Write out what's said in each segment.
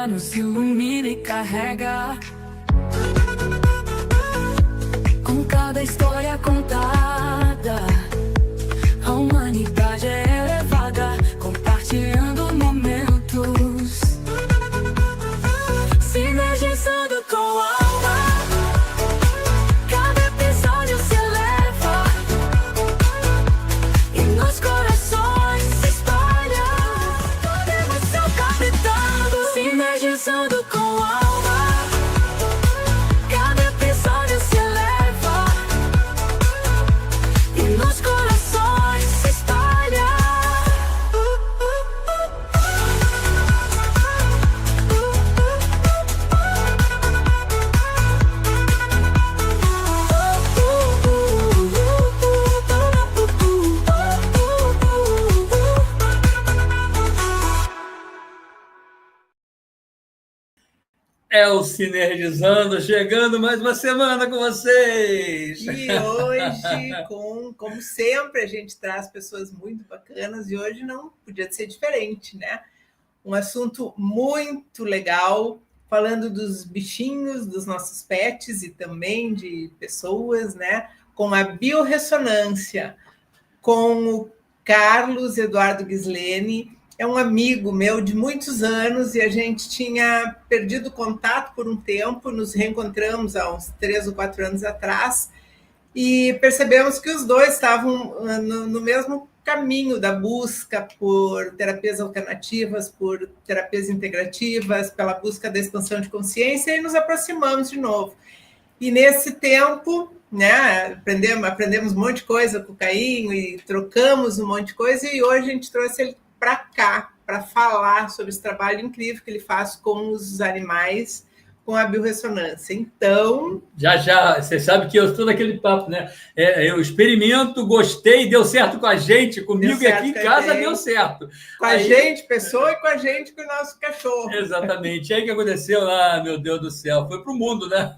nos ilumina e carrega. Com cada história contada, a humanidade é elevada, compartilhando momentos, sinergizando com a alma. Cada episódio se eleva e nos corações se espalha. Toda emoção captando, sinergizando com a alma. Cada episódio se eleva e nos corações se espalha. É o Sinergizando, chegando mais uma semana com vocês. E hoje, como sempre, a gente traz pessoas muito bacanas e hoje não podia ser diferente, né? Um assunto muito legal, falando dos bichinhos, dos nossos pets e também de pessoas, né? Com a biorressonância, com o Carlos Eduardo Ghislene. É um amigo meu de muitos anos e a gente tinha perdido contato por um tempo, nos reencontramos há uns 3 ou 4 anos atrás e percebemos que os dois estavam no mesmo caminho da busca por terapias alternativas, por terapias integrativas, pela busca da expansão de consciência e nos aproximamos de novo. E nesse tempo, né, aprendemos um monte de coisa com o Cainho e trocamos um monte de coisa e hoje a gente trouxe ele para cá, para falar sobre esse trabalho incrível que ele faz com os animais, com a biorressonância. Então... Já, você sabe que eu estou naquele papo, né? Eu experimento, gostei, deu certo com a gente, comigo e aqui em casa deu certo. Com a gente, pessoa, e com a gente, com o nosso cachorro. Exatamente. Aí o que aconteceu? Ah, meu Deus do céu, foi para o mundo, né?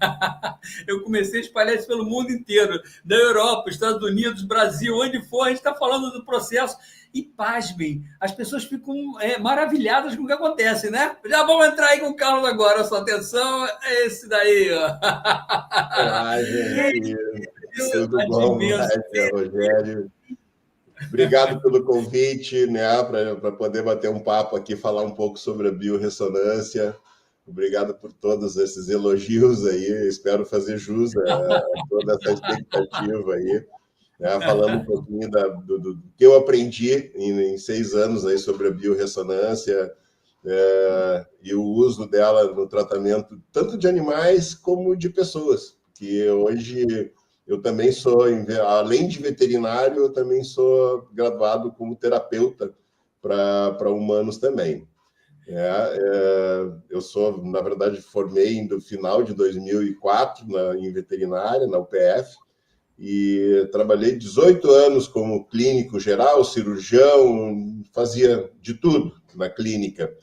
Eu comecei a espalhar isso pelo mundo inteiro, da Europa, Estados Unidos, Brasil, onde for, a gente está falando do processo. E, pasmem, as pessoas ficam maravilhadas com o que acontece, né? Já vamos entrar aí com o Carlos agora. A sua atenção é esse daí, ó. Olá, gente. Tudo bom? Rogério. Obrigado pelo convite, né? Para poder bater um papo aqui, falar um pouco sobre a biorressonância. Obrigado por todos esses elogios aí. Espero fazer jus a toda essa expectativa aí. Falando um pouquinho do que eu aprendi em 6 anos aí sobre a biorressonância e o uso dela no tratamento tanto de animais como de pessoas, que hoje eu também sou, além de veterinário, eu também sou graduado como terapeuta para humanos também. Eu sou, na verdade, formei no final de 2004 em veterinária, na UPF, e trabalhei 18 anos como clínico geral, cirurgião, fazia de tudo na clínica.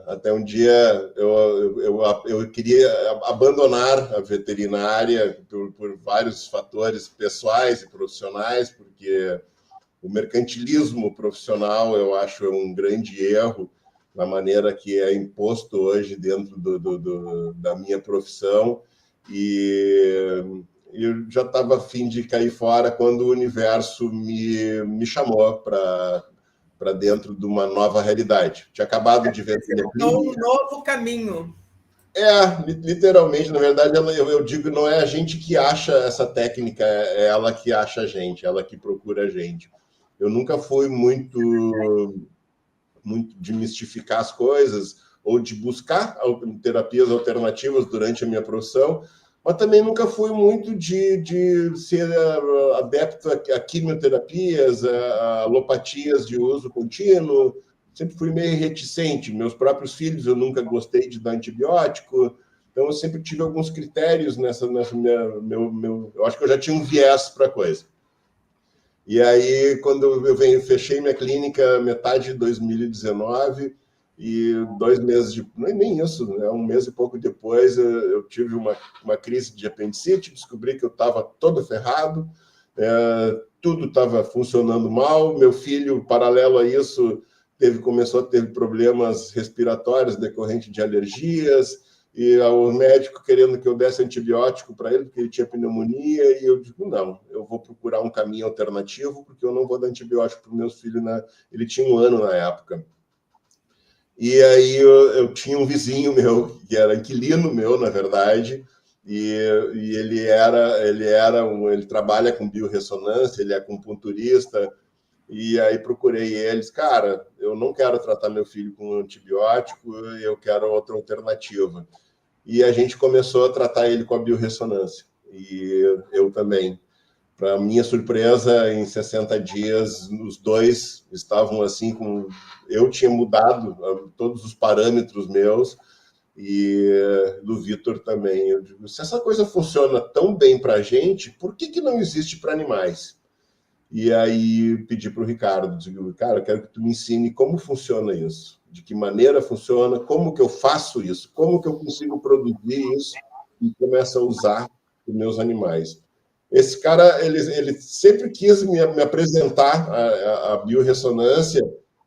Até um dia eu queria abandonar a veterinária por vários fatores pessoais e profissionais, porque o mercantilismo profissional eu acho um grande erro na maneira que é imposto hoje dentro da minha profissão, e eu já estava a fim de cair fora quando o universo me chamou para dentro de uma nova realidade. Tinha acabado de ver... um novo caminho. Literalmente, na verdade, eu digo, não é a gente que acha essa técnica, é ela que acha a gente, ela que procura a gente. Eu nunca fui muito de mistificar as coisas ou de buscar terapias alternativas durante a minha profissão, mas também nunca fui muito de ser adepto a quimioterapias, a alopatias de uso contínuo. Sempre fui meio reticente. Meus próprios filhos, eu nunca gostei de dar antibiótico. Então, eu sempre tive alguns critérios nessa eu acho que eu já tinha um viés para a coisa. E aí, quando eu fechei minha clínica metade de 2019, e 2 meses nem isso, né? 1 mês e pouco depois, eu tive uma crise de apendicite, descobri que eu estava todo ferrado, tudo estava funcionando mal. Meu filho, paralelo a isso, começou a ter problemas respiratórios decorrentes de alergias, e o médico querendo que eu desse antibiótico para ele, porque ele tinha pneumonia, e eu digo, não, eu vou procurar um caminho alternativo, porque eu não vou dar antibiótico para os meus filhos. Ele tinha 1 ano na época. E aí eu tinha um vizinho meu, que era inquilino meu, na verdade, e ele trabalha com biorressonância, ele é acupunturista, e aí procurei eles, cara, eu não quero tratar meu filho com antibiótico, eu quero outra alternativa. E a gente começou a tratar ele com a biorressonância, e eu também. Para minha surpresa, em 60 dias, os dois estavam assim, eu tinha mudado todos os parâmetros meus, e do Vitor também. Eu digo, se essa coisa funciona tão bem para a gente, por que não existe para animais? E aí pedi para o Ricardo, digo, cara, eu quero que tu me ensine como funciona isso, de que maneira funciona, como que eu faço isso, como que eu consigo produzir isso e começo a usar os meus animais. Esse cara, ele sempre quis me apresentar a biorressonância,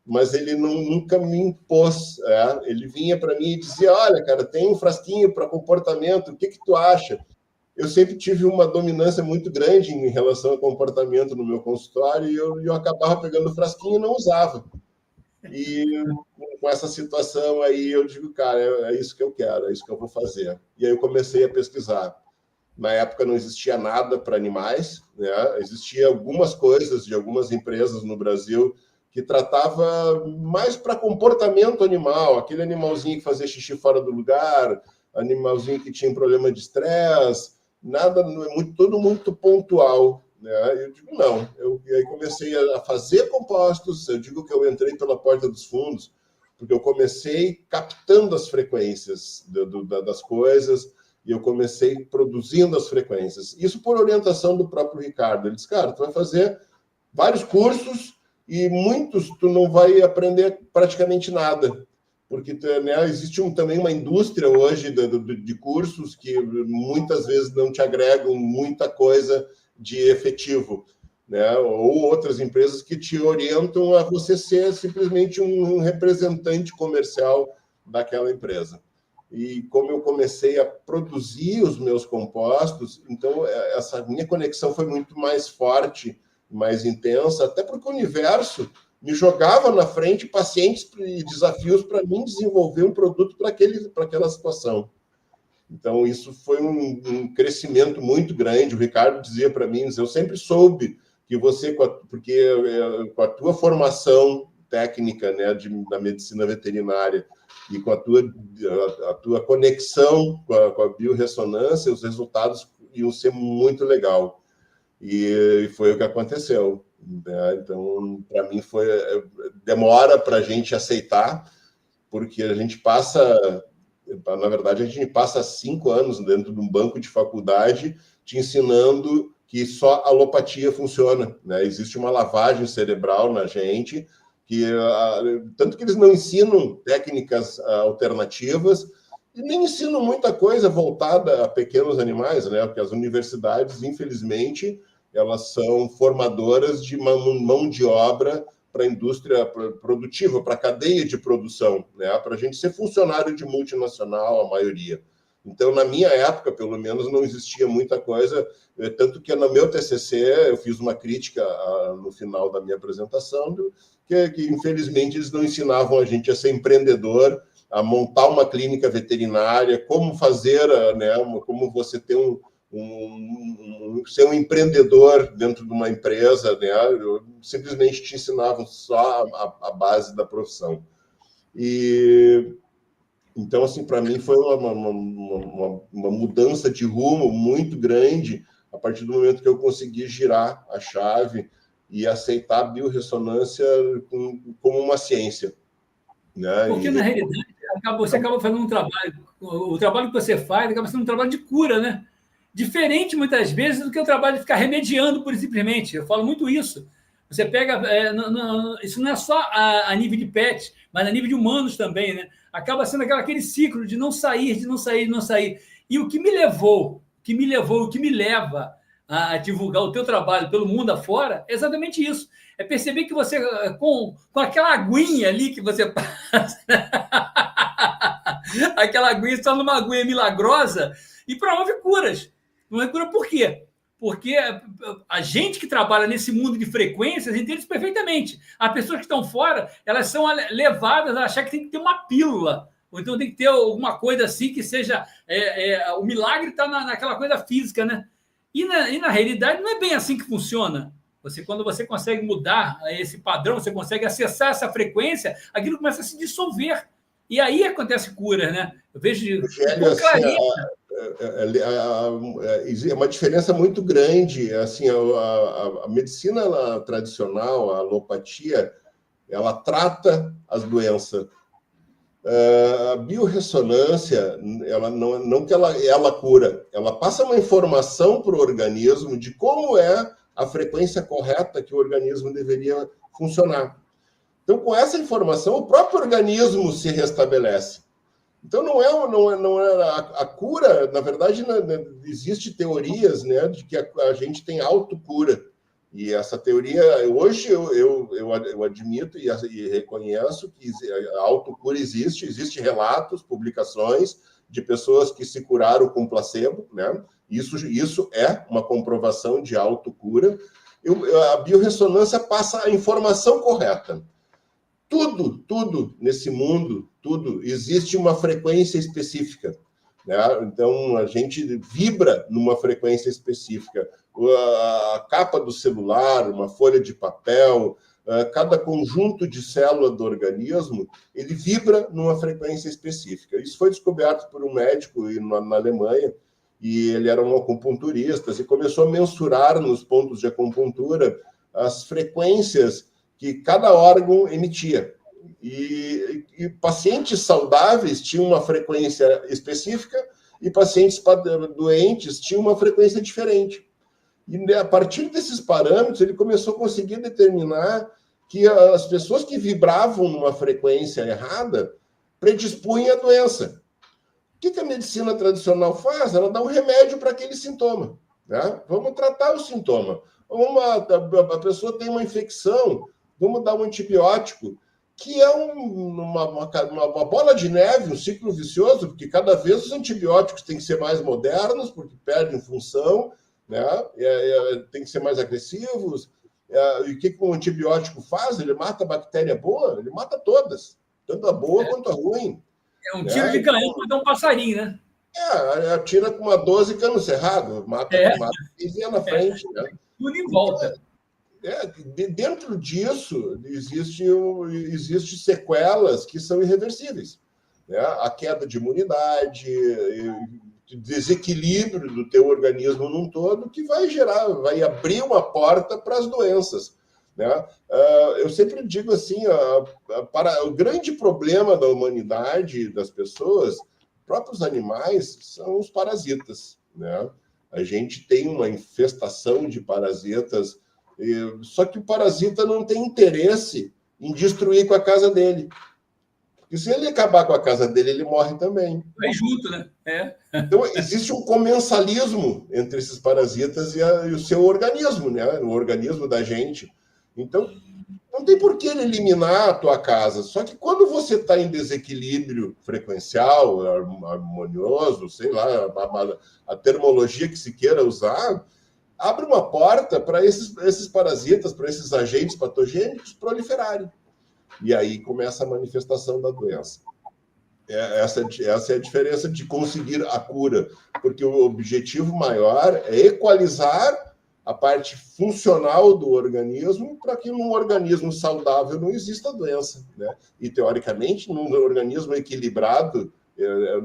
mas ele nunca me impôs. Ele vinha para mim e dizia, olha, cara, tem um frasquinho para comportamento, o que tu acha? Eu sempre tive uma dominância muito grande em relação ao comportamento no meu consultório, e eu acabava pegando o frasquinho e não usava. E com essa situação aí, eu digo, cara, é isso que eu quero, é isso que eu vou fazer. E aí eu comecei a pesquisar. Na época não existia nada para animais, né? Existia algumas coisas de algumas empresas no Brasil que tratava mais para comportamento animal, aquele animalzinho que fazia xixi fora do lugar, animalzinho que tinha problema de estresse, nada, tudo muito pontual, né? Eu digo, não. E aí comecei a fazer compostos, eu digo que eu entrei pela porta dos fundos, porque eu comecei captando as frequências das coisas, e eu comecei produzindo as frequências. Isso por orientação do próprio Ricardo. Ele disse, cara, tu vai fazer vários cursos e muitos tu não vai aprender praticamente nada, porque né, existe também uma indústria hoje de cursos que muitas vezes não te agregam muita coisa de efetivo, né? Ou outras empresas que te orientam a você ser simplesmente um representante comercial daquela empresa. E como eu comecei a produzir os meus compostos, então essa minha conexão foi muito mais forte, mais intensa, até porque o universo me jogava na frente pacientes e desafios para mim desenvolver um produto para aquela situação. Então, isso foi um crescimento muito grande. O Ricardo dizia para mim, eu sempre soube que você, porque com a tua formação técnica, né, da medicina veterinária, e com a tua conexão com a biorressonância, os resultados iam ser muito legal. E foi o que aconteceu, né? Então, para mim, demora para a gente aceitar, porque a gente passa, na verdade, a gente passa 5 anos dentro de um banco de faculdade te ensinando que só a alopatia funciona, né? Existe uma lavagem cerebral na gente, tanto que eles não ensinam técnicas alternativas e nem ensinam muita coisa voltada a pequenos animais, né? Porque as universidades, infelizmente, elas são formadoras de mão de obra para a indústria produtiva, para a cadeia de produção, né? Para a gente ser funcionário de multinacional, a maioria. Então, na minha época, pelo menos, não existia muita coisa, tanto que no meu TCC eu fiz uma crítica no final da minha apresentação, que infelizmente eles não ensinavam a gente a ser empreendedor, a montar uma clínica veterinária, como fazer, né, como você ter ser um empreendedor dentro de uma empresa, né? Simplesmente te ensinavam só a base da profissão. E então, assim, para mim foi uma mudança de rumo muito grande a partir do momento que eu consegui girar a chave e aceitar a biorressonância como uma ciência, né? Porque, na realidade, você acaba fazendo um trabalho, o trabalho que você faz acaba sendo um trabalho de cura, né? Diferente, muitas vezes, do que o trabalho de ficar remediando, pura e simplesmente. Eu falo muito isso. Você pega... isso não é só a nível de pets, mas a nível de humanos também, né? Acaba sendo aquele ciclo de não sair, de não sair, de não sair. E o que me levou, o que me leva a divulgar o teu trabalho pelo mundo afora é exatamente isso. É perceber que você, com aquela aguinha ali que você passa, aquela aguinha, está numa aguinha milagrosa e promove curas. Não é cura por quê? Porque a gente que trabalha nesse mundo de frequências entende isso perfeitamente. As pessoas que estão fora, elas são levadas a achar que tem que ter uma pílula, ou então tem que ter alguma coisa assim que seja... o milagre está naquela coisa física, né? E na realidade não é bem assim que funciona. Quando você consegue mudar esse padrão, você consegue acessar essa frequência, aquilo começa a se dissolver. E aí acontece cura, né? Eu vejo com clareza. É uma diferença muito grande. Assim, a medicina tradicional, a alopatia, ela trata as doenças. A biorressonância, ela não que ela cura, ela passa uma informação para o organismo de como é a frequência correta que o organismo deveria funcionar. Então, com essa informação, o próprio organismo se restabelece. Então, não é a cura, na verdade, existe teorias, né, de que a gente tem autocura. E essa teoria, hoje, eu admito e reconheço que a autocura existe relatos, publicações de pessoas que se curaram com placebo, né? Isso é uma comprovação de autocura. A biorressonância passa a informação correta. Tudo nesse mundo, existe uma frequência específica, né? Então, a gente vibra numa frequência específica. A capa do celular, uma folha de papel, cada conjunto de célula do organismo, ele vibra numa frequência específica. Isso foi descoberto por um médico na Alemanha, e ele era um acupunturista, e começou a mensurar nos pontos de acupuntura as frequências que cada órgão emitia. E pacientes saudáveis tinham uma frequência específica e pacientes doentes tinham uma frequência diferente. E a partir desses parâmetros, ele começou a conseguir determinar que as pessoas que vibravam numa frequência errada predispunham à doença. O que a medicina tradicional faz? Ela dá um remédio para aquele sintoma, né? Vamos tratar o sintoma. A pessoa tem uma infecção, vamos dar um antibiótico, que é uma bola de neve, um ciclo vicioso, porque cada vez os antibióticos têm que ser mais modernos, porque perdem função, né? Tem que ser mais agressivos. E o que um antibiótico faz? Ele mata a bactéria boa? Ele mata todas, tanto a boa quanto a ruim. É um tiro de canhão para dar um passarinho, né? Atira com uma 12 cano cerrado, mata 15 na frente. Né? Tudo em volta. Dentro disso, existe sequelas que são irreversíveis. Né? A queda de imunidade, desequilíbrio do teu organismo num todo, que vai abrir uma porta para as doenças. Né? Eu sempre digo assim, o grande problema da humanidade, das pessoas, próprios animais, são os parasitas. Né? A gente tem uma infestação de parasitas, só que o parasita não tem interesse em destruir com a casa dele. Porque se ele acabar com a casa dele, ele morre também. Vai junto, né? Então, existe um comensalismo entre esses parasitas e o seu organismo, né? O organismo da gente. Então, não tem por que ele eliminar a tua casa. Só que quando você está em desequilíbrio frequencial, harmonioso, sei lá, a termologia que se queira usar, abre uma porta para esses parasitas, para esses agentes patogênicos proliferarem. E aí começa a manifestação da doença. Essa é a diferença de conseguir a cura, porque o objetivo maior é equalizar a parte funcional do organismo para que num organismo saudável não exista doença, né? E, teoricamente, num organismo equilibrado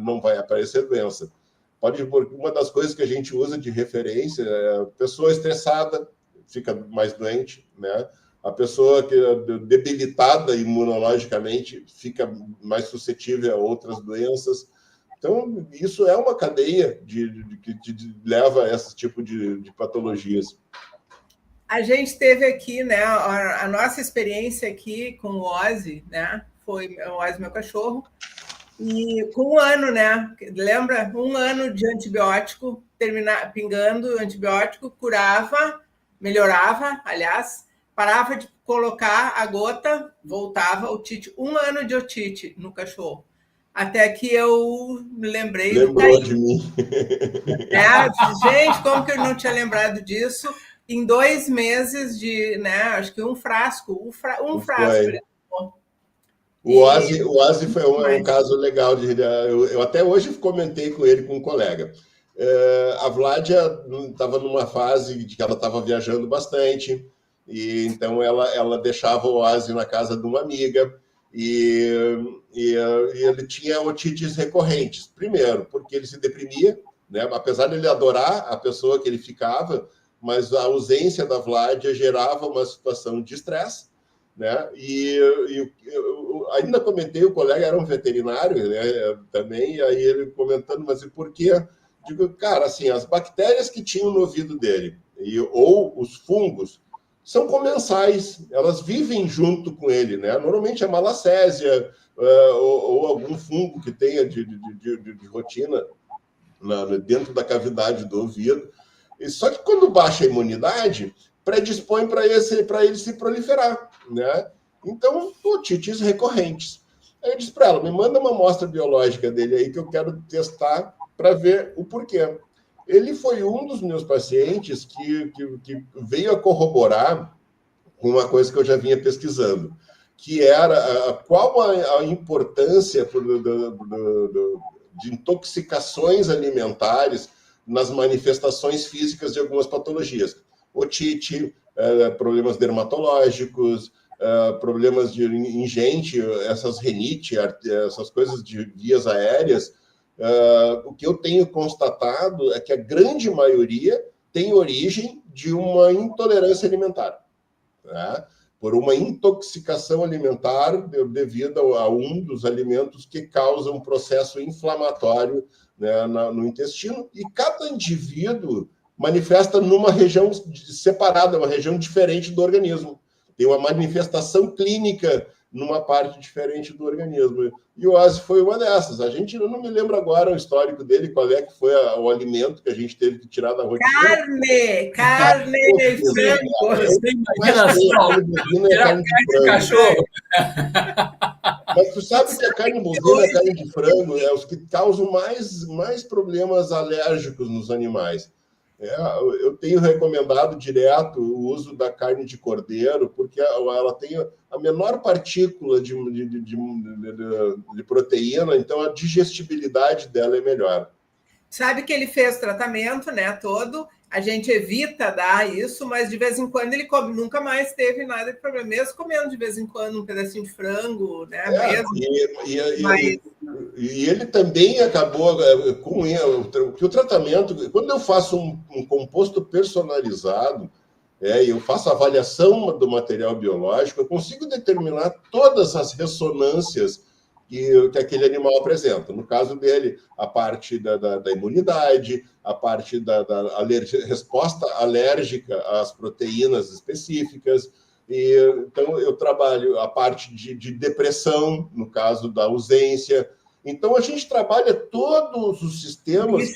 não vai aparecer doença. Uma das coisas que a gente usa de referência é a pessoa estressada fica mais doente, né? A pessoa que é debilitada imunologicamente fica mais suscetível a outras doenças. Então, isso é uma cadeia que leva a esse tipo de patologias. A gente teve aqui, né, a nossa experiência aqui com o Ozzy, né? Foi o Ozzy, meu cachorro, e com 1 ano, né? Lembra? 1 ano de antibiótico pingando antibiótico, curava, melhorava, aliás, parava de colocar a gota, voltava otite, 1 ano de otite no cachorro. Até que eu me lembrei do Lembrou de mim. Gente, como que eu não tinha lembrado disso? Em 2 meses de, né? Acho que um frasco. Um frasco. Foi. O Ozzy foi um caso legal. Eu até hoje comentei com ele, com um colega. A Vládia estava numa fase de que ela estava viajando bastante, e então ela deixava o Ozzy na casa de uma amiga, e ele tinha otites recorrentes. Primeiro, porque ele se deprimia, né? Apesar de ele adorar a pessoa que ele ficava, mas a ausência da Vládia gerava uma situação de estresse, né? E eu ainda comentei, o colega era um veterinário, né, também, e aí ele comentando, mas e por quê? Digo, cara, assim, as bactérias que tinham no ouvido dele, ou os fungos, são comensais, elas vivem junto com ele, né? Normalmente a malacésia, ou algum fungo que tenha de rotina dentro da cavidade do ouvido. Só que quando baixa a imunidade, predispõe para ele se proliferar, né? Então, otites recorrentes. Aí eu disse para ela, me manda uma amostra biológica dele aí que eu quero testar para ver o porquê. Ele foi um dos meus pacientes que veio a corroborar uma coisa que eu já vinha pesquisando, que era qual a importância de intoxicações alimentares nas manifestações físicas de algumas patologias. Otite, problemas dermatológicos, problemas de ingente, essas rinite, essas coisas de vias aéreas. O que eu tenho constatado é que a grande maioria tem origem de uma intolerância alimentar, né? Por uma intoxicação alimentar devido a um dos alimentos que causa um processo inflamatório, né, no intestino, e cada indivíduo manifesta numa região separada, uma região diferente do organismo. Tem uma manifestação clínica numa parte diferente do organismo. E o Ozzy foi uma dessas. Eu não me lembro agora o histórico dele, qual é que foi o alimento que a gente teve que tirar da rotina. Carne e frango. Você imagina só, carne de cachorro. Mas tu sabe que a carne bovina e a carne de frango é os que causam mais problemas alérgicos nos animais. Eu tenho recomendado direto o uso da carne de cordeiro, porque ela tem a menor partícula de proteína, então a digestibilidade dela é melhor. Sabe que ele fez tratamento, né, todo, a gente evita dar isso, mas de vez em quando ele come, nunca mais teve nada de problema, mesmo comendo de vez em quando um pedacinho de frango, né, mesmo. E ele também acabou com o tratamento. Quando eu faço um composto personalizado, e eu faço a avaliação do material biológico, eu consigo determinar todas as ressonâncias que aquele animal apresenta. No caso dele, a parte da imunidade, a parte da resposta alérgica às proteínas específicas. Então, eu trabalho a parte de depressão, no caso da ausência. Então, a gente trabalha todos os sistemas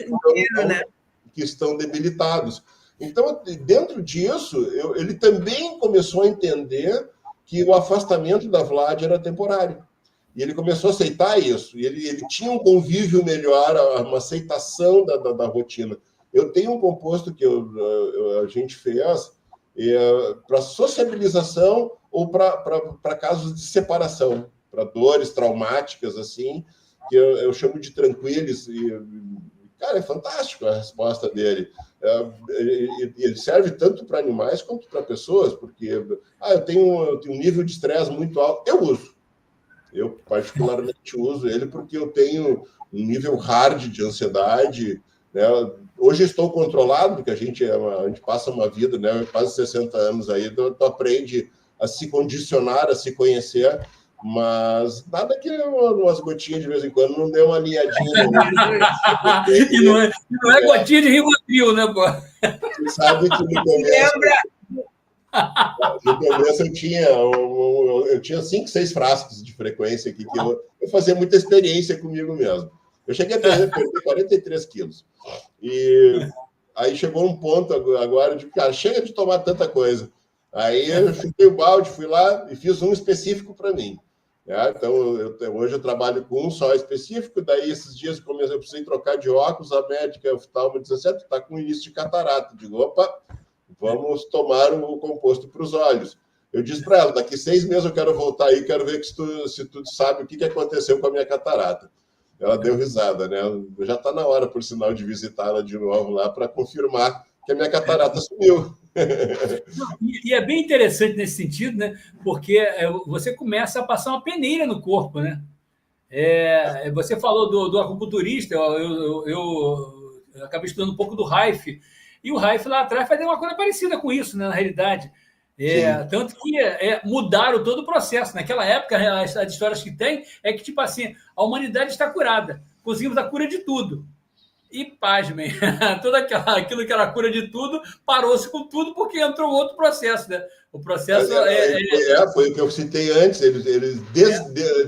que estão debilitados. Então, dentro disso, ele também começou a entender que o afastamento da Vládia era temporário. E ele começou a aceitar isso. E ele tinha um convívio melhor, uma aceitação da rotina. Eu tenho um composto que a gente fez para sociabilização ou para casos de separação, para dores traumáticas, assim, que eu chamo de tranquilos. Cara, é fantástico a resposta dele. Ele serve tanto para animais quanto para pessoas, porque eu tenho um nível de estresse muito alto. Eu uso. Eu particularmente uso ele porque eu tenho um nível hard de ansiedade, né? Hoje estou controlado, porque a gente passa uma vida, né, quase 60 anos aí, então tu aprende a se condicionar, a se conhecer, mas nada que umas gotinhas de vez em quando não dê uma alinhadinha. E não é gotinha de Rivotril, né, pô? Você sabe que no começo eu tinha 5, 6 frascos de frequência aqui, que eu fazia muita experiência comigo mesmo. Eu cheguei a perder 43 quilos. E aí chegou um ponto agora de, cara, chega de tomar tanta coisa. Aí eu chutei o balde, fui lá e fiz um específico para mim. Então, hoje eu trabalho com um só específico, daí esses dias eu precisei trocar de óculos, a médica oftalmo disse assim, está com início de catarata. Eu digo, opa, vamos tomar o composto para os olhos. Eu disse para ela, daqui 6 meses eu quero voltar aí, quero ver se tu sabe o que aconteceu com a minha catarata. Ela deu risada, né? Já está na hora, por sinal, de visitá-la de novo lá para confirmar que a minha catarata sumiu. E é bem interessante nesse sentido, né? Porque você começa a passar uma peneira no corpo, né? Você falou do acupunturista, eu acabei estudando um pouco do Reif, e o Reif lá atrás fazia uma coisa parecida com isso, né, na realidade. Tanto que mudaram todo o processo. Naquela época, as histórias que tem é que, tipo assim, a humanidade está curada, conseguimos a cura de tudo. E, pasmem, tudo aquilo que era a cura de tudo parou-se com tudo porque entrou outro processo, né? O processo foi o que eu citei antes, eles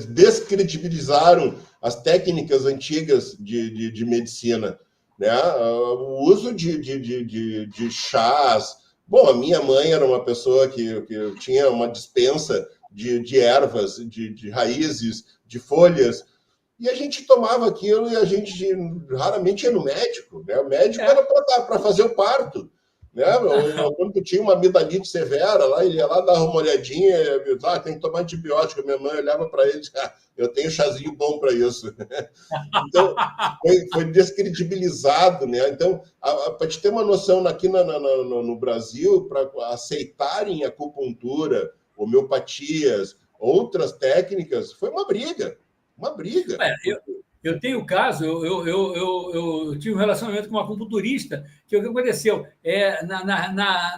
descredibilizaram as técnicas antigas de medicina, né? O uso de chás. Bom, a minha mãe era uma pessoa que tinha uma dispensa de ervas, de raízes, de folhas, e a gente tomava aquilo e a gente raramente ia no médico, né? O médico era para fazer o parto, né? Quando tinha uma amidalite severa, lá, ele ia lá, dava uma olhadinha, tem que tomar antibiótico. Minha mãe olhava para ele e disse, eu tenho chazinho bom para isso. Então, foi descredibilizado, né? Então, para te ter uma noção, aqui no Brasil, para aceitarem acupuntura, homeopatias, outras técnicas, foi uma briga. Uma briga. Eu tenho o caso, eu tive um relacionamento com uma acupunturista, que o que aconteceu?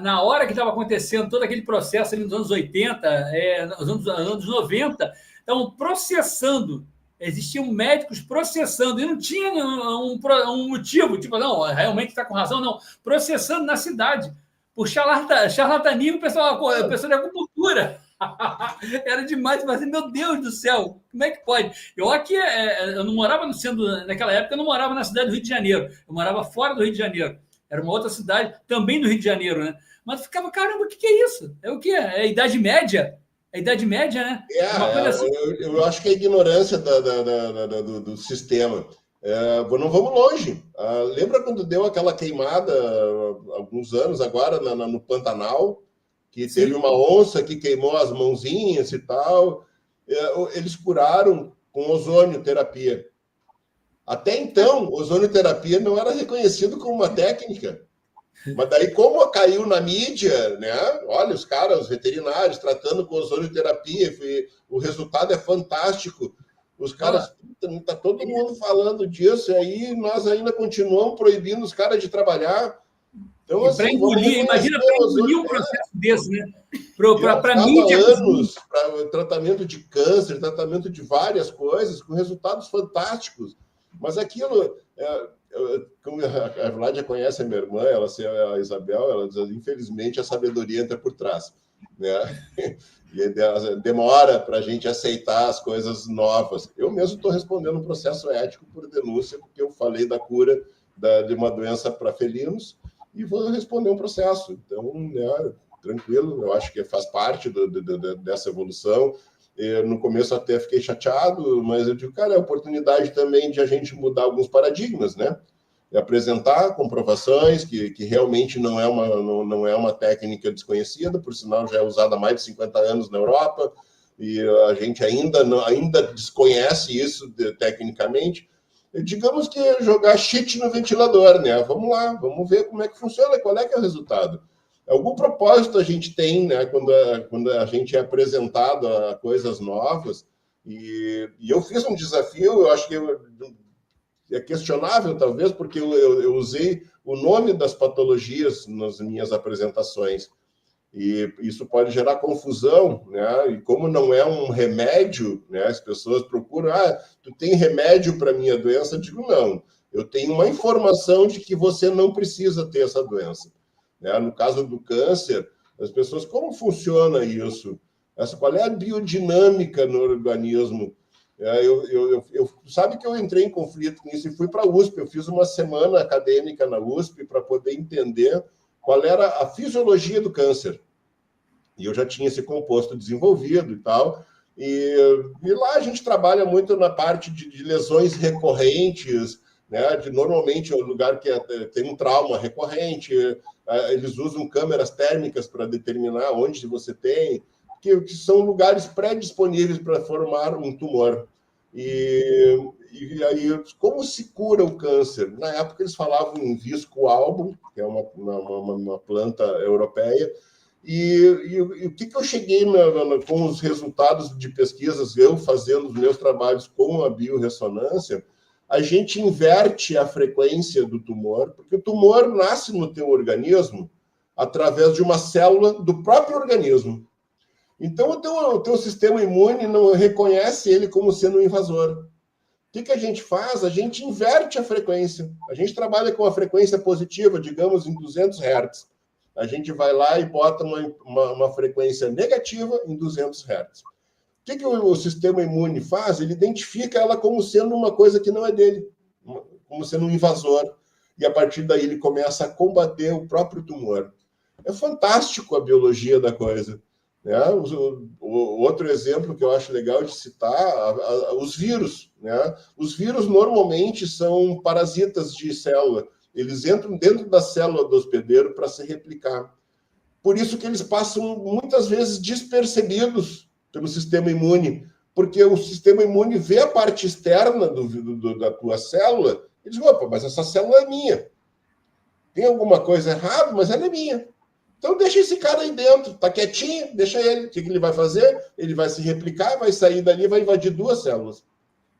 Na hora que estava acontecendo todo aquele processo ali nos anos 80, nos anos 90, estavam processando, existiam médicos processando, e não tinha um motivo, tipo, não, realmente está com razão, não, processando na cidade, por charlatanismo, pessoal de acupuntura. Era demais, mas meu Deus do céu, como é que pode? Eu não morava naquela época, eu não morava na cidade do Rio de Janeiro, eu morava fora do Rio de Janeiro, era uma outra cidade também do Rio de Janeiro, né? Mas ficava, caramba, o que é isso? É o quê? É a Idade Média? É a Idade Média, né? Assim. Eu acho que é a ignorância do sistema. Não vamos longe. Lembra quando deu aquela queimada alguns anos agora no Pantanal? Que teve uma onça que queimou as mãozinhas e tal. Eles curaram com ozonioterapia. Até então, ozonioterapia não era reconhecido como uma técnica. Mas daí, como caiu na mídia, né? Olha, os veterinários tratando com ozonioterapia, o resultado é fantástico. Os caras, tá todo mundo falando disso, e aí nós ainda continuamos proibindo os caras de trabalhar. Então, para engolir, imagina para engolir um processo desse, né? Para mídia. Anos para tratamento de câncer, tratamento de várias coisas, com resultados fantásticos. Mas aquilo, como a Vládia conhece a minha irmã, a Isabel, ela diz, infelizmente a sabedoria entra por trás, né? E demora para a gente aceitar as coisas novas. Eu mesmo estou respondendo um processo ético por denúncia, porque eu falei da cura de uma doença para felinos, e vou responder um processo. Então, né, tranquilo, eu acho que faz parte dessa evolução. No começo até fiquei chateado, mas eu digo, cara, é a oportunidade também de a gente mudar alguns paradigmas, né? E apresentar comprovações que realmente não é uma técnica desconhecida, por sinal já é usada há mais de 50 anos na Europa, e a gente ainda desconhece isso tecnicamente. Digamos que é jogar shit no ventilador, né? Vamos lá, vamos ver como é que funciona, qual é que é o resultado. Algum propósito a gente tem, né? Quando a gente é apresentado a coisas novas. E eu fiz um desafio, eu acho que é questionável, talvez, porque eu usei o nome das patologias nas minhas apresentações. E isso pode gerar confusão, né? E como não é um remédio, né? As pessoas procuram, tu tem remédio para minha doença? Eu digo, não. Eu tenho uma informação de que você não precisa ter essa doença. Né? No caso do câncer, as pessoas, como funciona isso? Qual é a biodinâmica no organismo? Sabe que eu entrei em conflito com isso e fui para a USP. Eu fiz uma semana acadêmica na USP para poder entender qual era a fisiologia do câncer. E eu já tinha esse composto desenvolvido e tal. E lá a gente trabalha muito na parte de lesões recorrentes, né? Normalmente é um lugar que tem um trauma recorrente. Eles usam câmeras térmicas para determinar onde você tem, que são lugares pré-disponíveis para formar um tumor. E aí, como se cura o câncer? Na época, eles falavam em visco album, que é uma planta europeia. E o que eu cheguei com os resultados de pesquisas, eu fazendo os meus trabalhos com a biorressonância, a gente inverte a frequência do tumor, porque o tumor nasce no teu organismo através de uma célula do próprio organismo. Então, o teu sistema imune não reconhece ele como sendo um invasor. O que a gente faz? A gente inverte a frequência. A gente trabalha com a frequência positiva, digamos, em 200 Hz. A gente vai lá e bota uma frequência negativa em 200 Hz. O que o sistema imune faz? Ele identifica ela como sendo uma coisa que não é dele, como sendo um invasor. E, a partir daí, ele começa a combater o próprio tumor. É fantástico a biologia da coisa. Né? O outro exemplo que eu acho legal de citar, os vírus. Né? Os vírus normalmente são parasitas de célula. Eles entram dentro da célula do hospedeiro para se replicar. Por isso que eles passam muitas vezes despercebidos pelo sistema imune, porque o sistema imune vê a parte externa da tua célula e diz, opa, mas essa célula é minha. Tem alguma coisa errada, mas ela é minha. Então deixa esse cara aí dentro, tá quietinho, deixa ele. O que ele vai fazer? Ele vai se replicar, vai sair dali e vai invadir 2 células.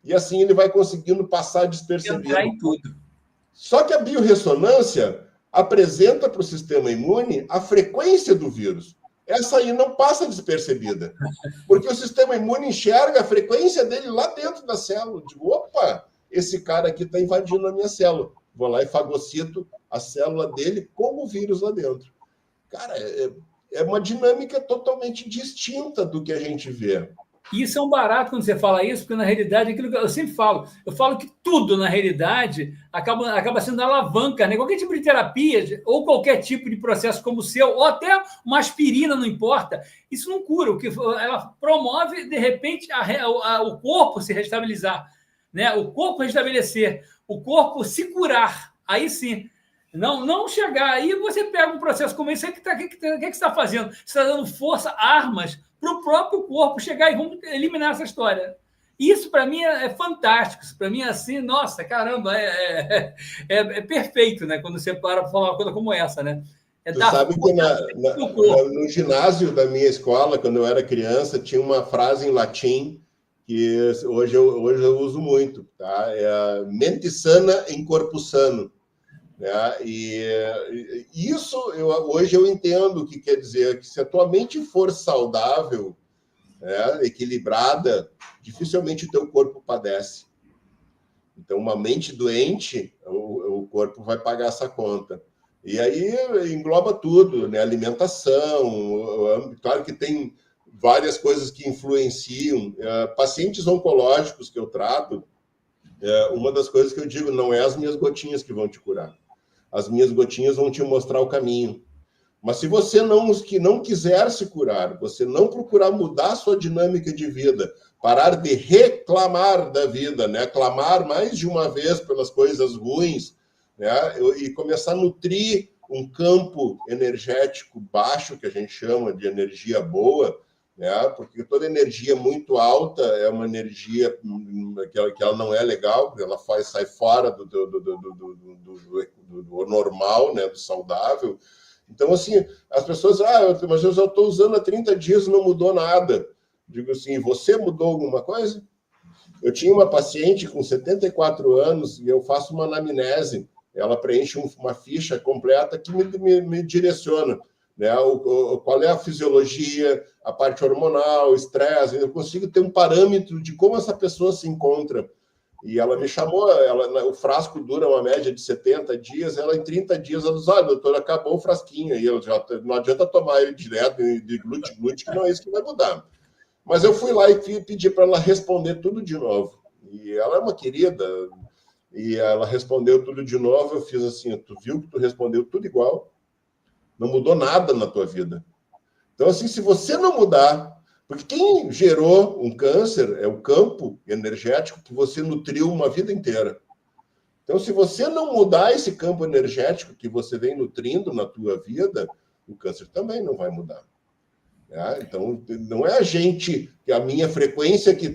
E assim ele vai conseguindo passar despercebido. Entrar em tudo. Só que a biorressonância apresenta para o sistema imune a frequência do vírus. Essa aí não passa despercebida, porque o sistema imune enxerga a frequência dele lá dentro da célula. Digo, opa, esse cara aqui está invadindo a minha célula. Vou lá e fagocito a célula dele com o vírus lá dentro. Cara, é uma dinâmica totalmente distinta do que a gente vê. E isso é um barato quando você fala isso, porque na realidade, aquilo que eu sempre falo, eu falo que tudo, na realidade, acaba sendo alavanca, né? Qualquer tipo de terapia, ou qualquer tipo de processo como o seu, ou até uma aspirina, não importa, isso não cura, o que ela promove, de repente, o corpo se restabilizar, né? O corpo restabelecer, o corpo se curar, aí sim. Não chegar, aí você pega um processo como esse, o que você está fazendo? Você está dando força, armas, para o próprio corpo chegar e vamos eliminar essa história. Isso, para mim, é fantástico. Isso, para mim, é assim, nossa, caramba, é perfeito, né? Quando você para falar uma coisa como essa, né? Tu sabe que no ginásio da minha escola, quando eu era criança, tinha uma frase em latim que hoje eu uso muito, tá? É mente sana em corpo sano. Né? E isso hoje eu entendo o que quer dizer, que se a tua mente for saudável, né, equilibrada, dificilmente o teu corpo padece. Então, uma mente doente, o corpo vai pagar essa conta. E aí engloba tudo, né? Alimentação, claro que tem várias coisas que influenciam. Pacientes oncológicos que eu trato, uma das coisas que eu digo, não é as minhas gotinhas que vão te curar. As minhas gotinhas vão te mostrar o caminho. Mas se você não quiser se curar, você não procurar mudar a sua dinâmica de vida, parar de reclamar da vida, né? Clamar mais de uma vez pelas coisas ruins, né? E começar a nutrir um campo energético baixo, que a gente chama de energia boa, né? Porque toda energia muito alta é uma energia que ela não é legal, ela sai fora do normal, né? Do saudável. Então, assim, as pessoas, mas eu já estou usando há 30 dias e não mudou nada. Digo assim, você mudou alguma coisa? Eu tinha uma paciente com 74 anos e eu faço uma anamnese, ela preenche uma ficha completa que me direciona. Né? Qual é a fisiologia, a parte hormonal, o estresse, eu consigo ter um parâmetro de como essa pessoa se encontra. E ela me chamou, o frasco dura uma média de 70 dias, ela em 30 dias, ela diz, doutor, acabou o frasquinho, aí não adianta tomar ele direto de glute, que não é isso que vai mudar. Mas eu fui lá e pedi para ela responder tudo de novo. E ela é uma querida, e ela respondeu tudo de novo. Eu fiz assim: tu viu que tu respondeu tudo igual? Não mudou nada na tua vida. Então, assim, se você não mudar, porque quem gerou um câncer é o campo energético que você nutriu uma vida inteira. Então, se você não mudar esse campo energético que você vem nutrindo na tua vida, o câncer também não vai mudar. Então, não é a minha frequência que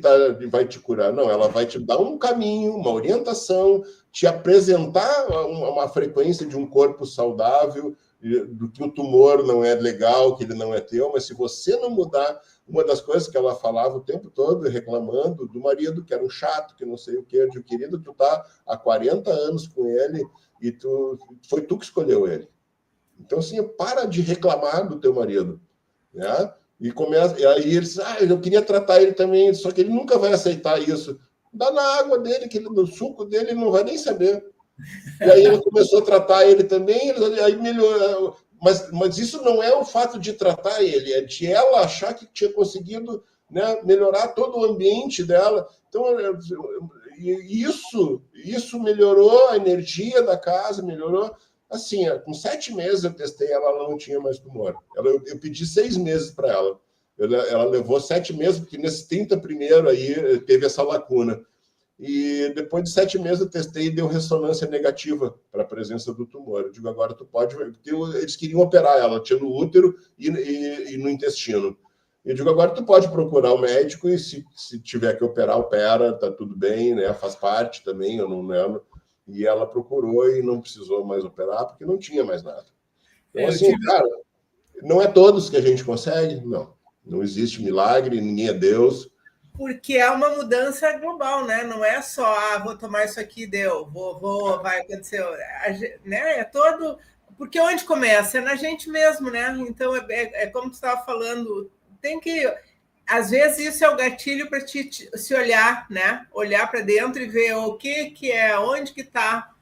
vai te curar, não. Ela vai te dar um caminho, uma orientação, te apresentar uma frequência de um corpo saudável, do que o tumor não é legal, que ele não é teu, mas se você não mudar, uma das coisas que ela falava o tempo todo, reclamando do marido, que era um chato, que não sei o quê, eu digo: querido, tu tá há 40 anos com ele e foi tu que escolheu ele. Então, assim, para de reclamar do teu marido. Né? E aí ele disse: eu queria tratar ele também, só que ele nunca vai aceitar isso. Dá na água dele, no suco dele, ele não vai nem saber. E aí ele começou a tratar ele também, aí melhorou. Mas isso não é o fato de tratar ele, é de ela achar que tinha conseguido, né, melhorar todo o ambiente dela. Então, isso melhorou a energia da casa, melhorou. Assim, com 7 meses eu testei, ela não tinha mais tumor. Eu pedi 6 meses para ela. Ela levou 7 meses, porque nesses 30 primeiro aí teve essa lacuna. E depois de 7 meses eu testei e deu ressonância negativa para a presença do tumor. Eu digo: agora tu pode... Porque eles queriam operar ela, tinha no útero e no intestino. Eu digo: agora tu pode procurar o médico e se tiver que operar, opera, tá tudo bem, né? Faz parte também, eu não lembro. E ela procurou e não precisou mais operar, porque não tinha mais nada. Então, assim, cara, não é todos que a gente consegue, não. Não existe milagre, ninguém é Deus. Porque é uma mudança global, né? Não é só, vou tomar isso aqui, deu, vai acontecer. Né? É todo... Porque onde começa? É na gente mesmo, né? Então, é como tu estava falando, tem que... Às vezes isso é o gatilho para se olhar, né? Olhar para dentro e ver o que é, onde que está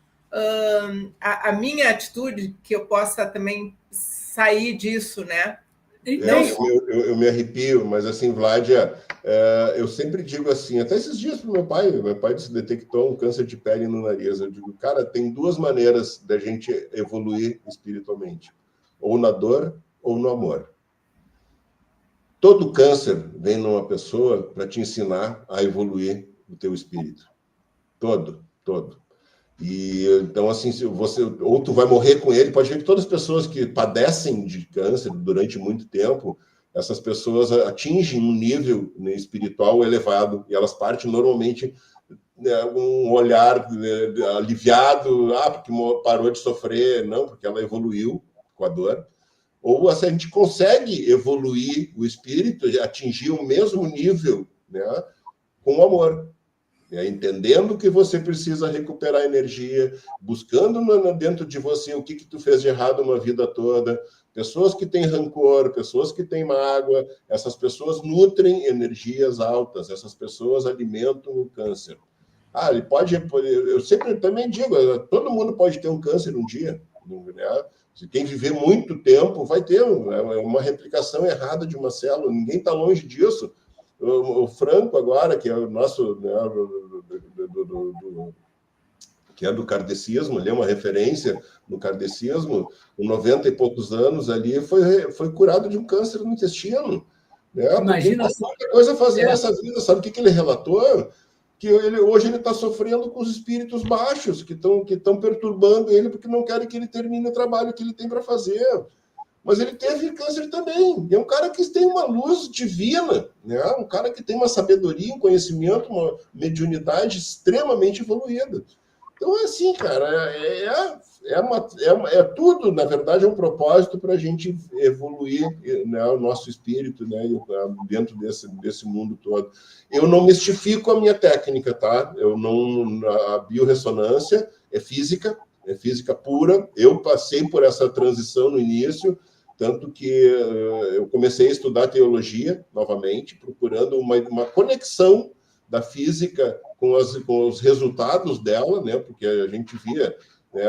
a minha atitude, que eu possa também sair disso, né? Eu me arrepio, mas assim, Vládia, eu sempre digo assim, até esses dias para meu pai se detectou um câncer de pele no nariz. Eu digo: cara, tem 2 maneiras da gente evoluir espiritualmente: ou na dor ou no amor. Todo câncer vem numa pessoa para te ensinar a evoluir o teu espírito. Todo. E então, assim, se você ou tu vai morrer com ele, pode ver que todas as pessoas que padecem de câncer durante muito tempo, essas pessoas atingem um nível, né, espiritual elevado, e elas partem normalmente, né, um olhar, né, aliviado, porque parou de sofrer, não, porque ela evoluiu com a dor. Ou assim, a gente consegue evoluir o espírito, atingir o mesmo nível, né, com o amor. Entendendo que você precisa recuperar energia, buscando dentro de você o que tu fez de errado uma vida toda. Pessoas que têm rancor, pessoas que têm mágoa, essas pessoas nutrem energias altas, essas pessoas alimentam o câncer. Ele pode... Eu sempre também digo, todo mundo pode ter um câncer um dia, né? Se quem viver muito tempo vai ter uma replicação errada de uma célula, ninguém está longe disso. O Franco agora, que é o nosso, né, que é do kardecismo, ele é uma referência no kardecismo, com 90 e poucos anos ali, foi curado de um câncer no intestino. Né? Imagina só. Muita coisa a fazer nessa vida, sabe o que ele relatou? Que hoje ele está sofrendo com os espíritos baixos, que estão perturbando ele, porque não querem que ele termine o trabalho que ele tem para fazer. Mas ele teve câncer também. É um cara que tem uma luz divina, né? Um cara que tem uma sabedoria, um conhecimento, uma mediunidade extremamente evoluída. Então, é assim, cara, é tudo, na verdade, é um propósito para a gente evoluir, né, o nosso espírito, né, dentro desse mundo todo. Eu não mistifico a minha técnica, tá? A biorressonância é física pura. Eu passei por essa transição no início, tanto que eu comecei a estudar teologia novamente, procurando uma conexão da física com os resultados dela, né? Porque a gente via, né,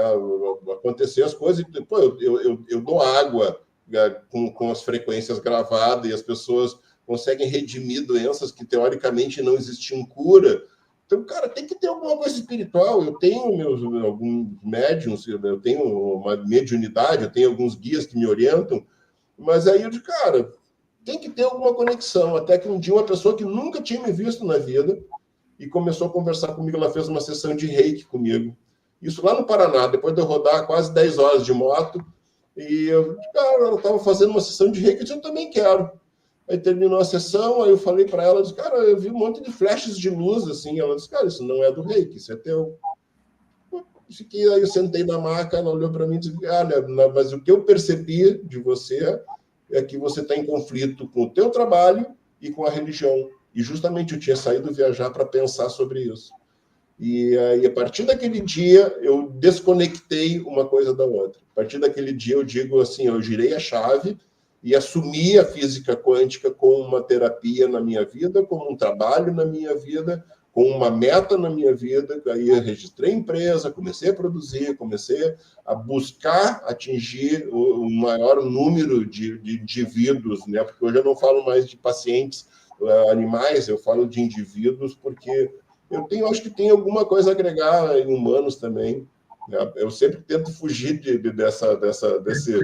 acontecer as coisas, e depois eu dou água, né, com as frequências gravadas, e as pessoas conseguem redimir doenças que teoricamente não existiam cura. Então, cara, tem que ter alguma coisa espiritual. Eu tenho alguns médiums, eu tenho uma mediunidade, eu tenho alguns guias que me orientam, mas aí eu digo, cara, tem que ter alguma conexão. Até que um dia uma pessoa que nunca tinha me visto na vida e começou a conversar comigo, ela fez uma sessão de reiki comigo. Isso lá no Paraná, depois de eu rodar quase 10 horas de moto, e cara, ela estava fazendo uma sessão de reiki, eu disse, eu também quero. Aí terminou a sessão, aí eu falei para ela, disse, cara, eu vi um monte de flashes de luz, assim. Ela disse, cara, isso não é do reiki, isso é teu. Aí eu sentei na maca, ela olhou para mim e disse, olha, mas o que eu percebi de você é que você está em conflito com o teu trabalho e com a religião. E justamente eu tinha saído viajar para pensar sobre isso. E aí, a partir daquele dia, eu desconectei uma coisa da outra. A partir daquele dia, eu digo assim, eu girei a chave e assumi a física quântica como uma terapia na minha vida, como um trabalho na minha vida, com uma meta na minha vida. Aí eu registrei a empresa, comecei a produzir, comecei a buscar atingir o maior número de indivíduos, né? Porque hoje eu não falo mais de pacientes animais, eu falo de indivíduos, porque acho que tem alguma coisa a agregar em humanos também, né? Eu sempre tento fugir desse...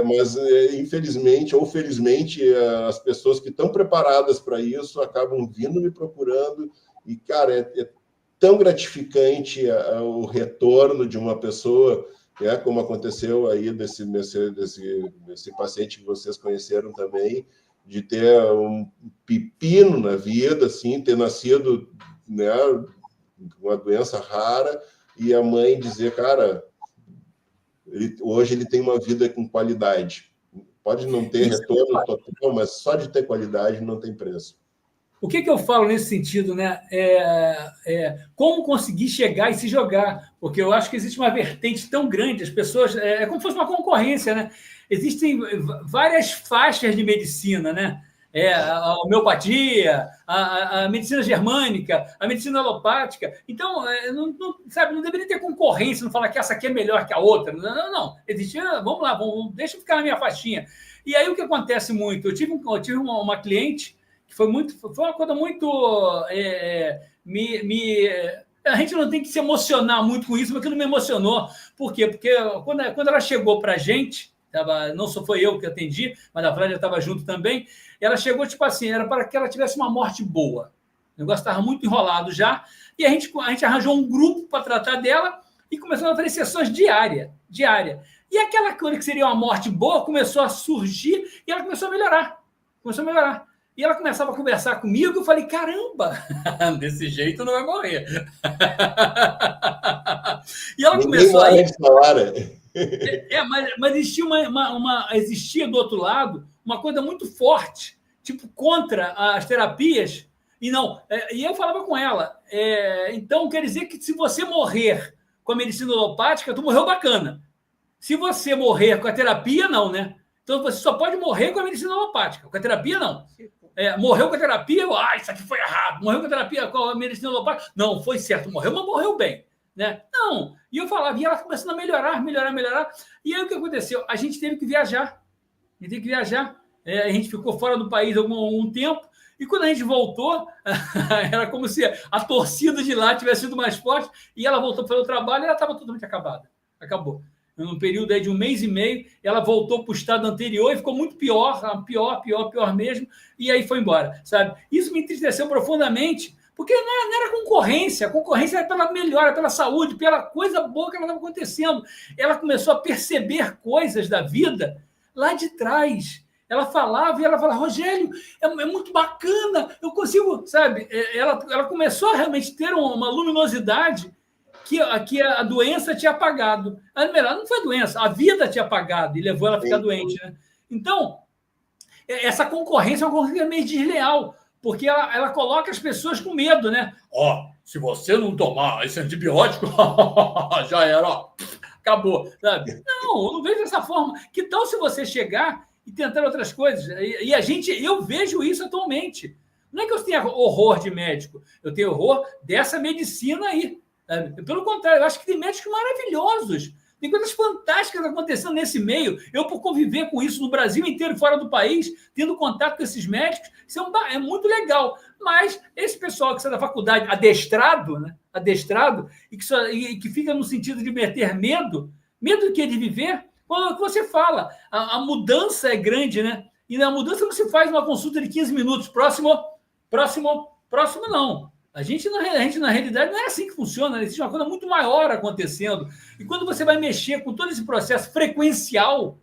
mas, infelizmente ou felizmente, as pessoas que estão preparadas para isso acabam vindo me procurando e, cara, é tão gratificante o retorno de uma pessoa, né, como aconteceu aí desse paciente que vocês conheceram também, de ter um pepino na vida, assim, ter nascido, né, com uma doença rara, e a mãe dizer, cara, hoje ele tem uma vida com qualidade. Pode não ter retorno total, mas só de ter qualidade não tem preço. O que eu falo nesse sentido, né? Como conseguir chegar e se jogar, porque eu acho que existe uma vertente tão grande, as pessoas... É como se fosse uma concorrência, né? Existem várias faixas de medicina, né? A homeopatia, a medicina germânica, a medicina alopática. Então, não deveria ter concorrência, não falar que essa aqui é melhor que a outra. Não. Existe, vamos lá, deixa eu ficar na minha faixinha. E aí o que acontece muito? Eu tive uma cliente que foi uma coisa muito... a gente não tem que se emocionar muito com isso, mas aquilo me emocionou. Por quê? Porque quando ela chegou para a gente, não só foi eu que atendi, mas a Flávia estava junto também, ela chegou, tipo assim, era para que ela tivesse uma morte boa. O negócio estava muito enrolado já, e a gente arranjou um grupo para tratar dela e começou a fazer sessões diárias. E aquela coisa que seria uma morte boa começou a surgir e ela começou a melhorar. E ela começava a conversar comigo, eu falei, caramba, desse jeito não vai morrer. E ela começou a ir... mas existia do outro lado uma coisa muito forte, tipo, contra as terapias. E eu falava com ela, então quer dizer que se você morrer com a medicina alopática, tu morreu bacana. Se você morrer com a terapia, não, né? Então você só pode morrer com a medicina alopática, com a terapia, não. Morreu com a terapia, isso aqui foi errado. Morreu com a terapia, com a medicina alopática, não, foi certo, morreu, mas morreu bem. Né? Não, e eu falava, e ela começando a melhorar. E aí o que aconteceu? A gente teve que viajar. A gente ficou fora do país algum tempo, e quando a gente voltou, era como se a torcida de lá tivesse sido mais forte, e ela voltou para o trabalho e ela estava totalmente acabada. Acabou. Num período aí de 1 mês e meio, ela voltou para o estado anterior e ficou muito pior mesmo, e aí foi embora, sabe? Isso me entristeceu profundamente, porque não era concorrência, a concorrência era pela melhora, pela saúde, pela coisa boa que ela estava acontecendo. Ela começou a perceber coisas da vida lá de trás. Ela falava, Rogério, é muito bacana, eu consigo, sabe? Ela começou a realmente ter uma luminosidade que a doença tinha apagado. Não foi a doença, a vida tinha apagado e levou ela a ficar doente, né? Então, essa concorrência é uma concorrência meio desleal, porque ela coloca as pessoas com medo, né? Se você não tomar esse antibiótico, já era, acabou, sabe? Não, eu não vejo dessa forma. Que tal se você chegar e tentar outras coisas? Eu vejo isso atualmente. Não é que eu tenha horror de médico, eu tenho horror dessa medicina aí. Sabe? Pelo contrário, eu acho que tem médicos maravilhosos. Tem coisas fantásticas acontecendo nesse meio. Eu, por conviver com isso no Brasil inteiro, fora do país, tendo contato com esses médicos, isso é muito legal. Mas esse pessoal que sai da faculdade adestrado, né? Adestrado, e que fica no sentido de meter medo do que de viver, quando você fala, a mudança é grande, né? E na mudança não se faz uma consulta de 15 minutos. Próximo, não. A gente, na realidade, não é assim que funciona. Existe uma coisa muito maior acontecendo. E quando você vai mexer com todo esse processo frequencial,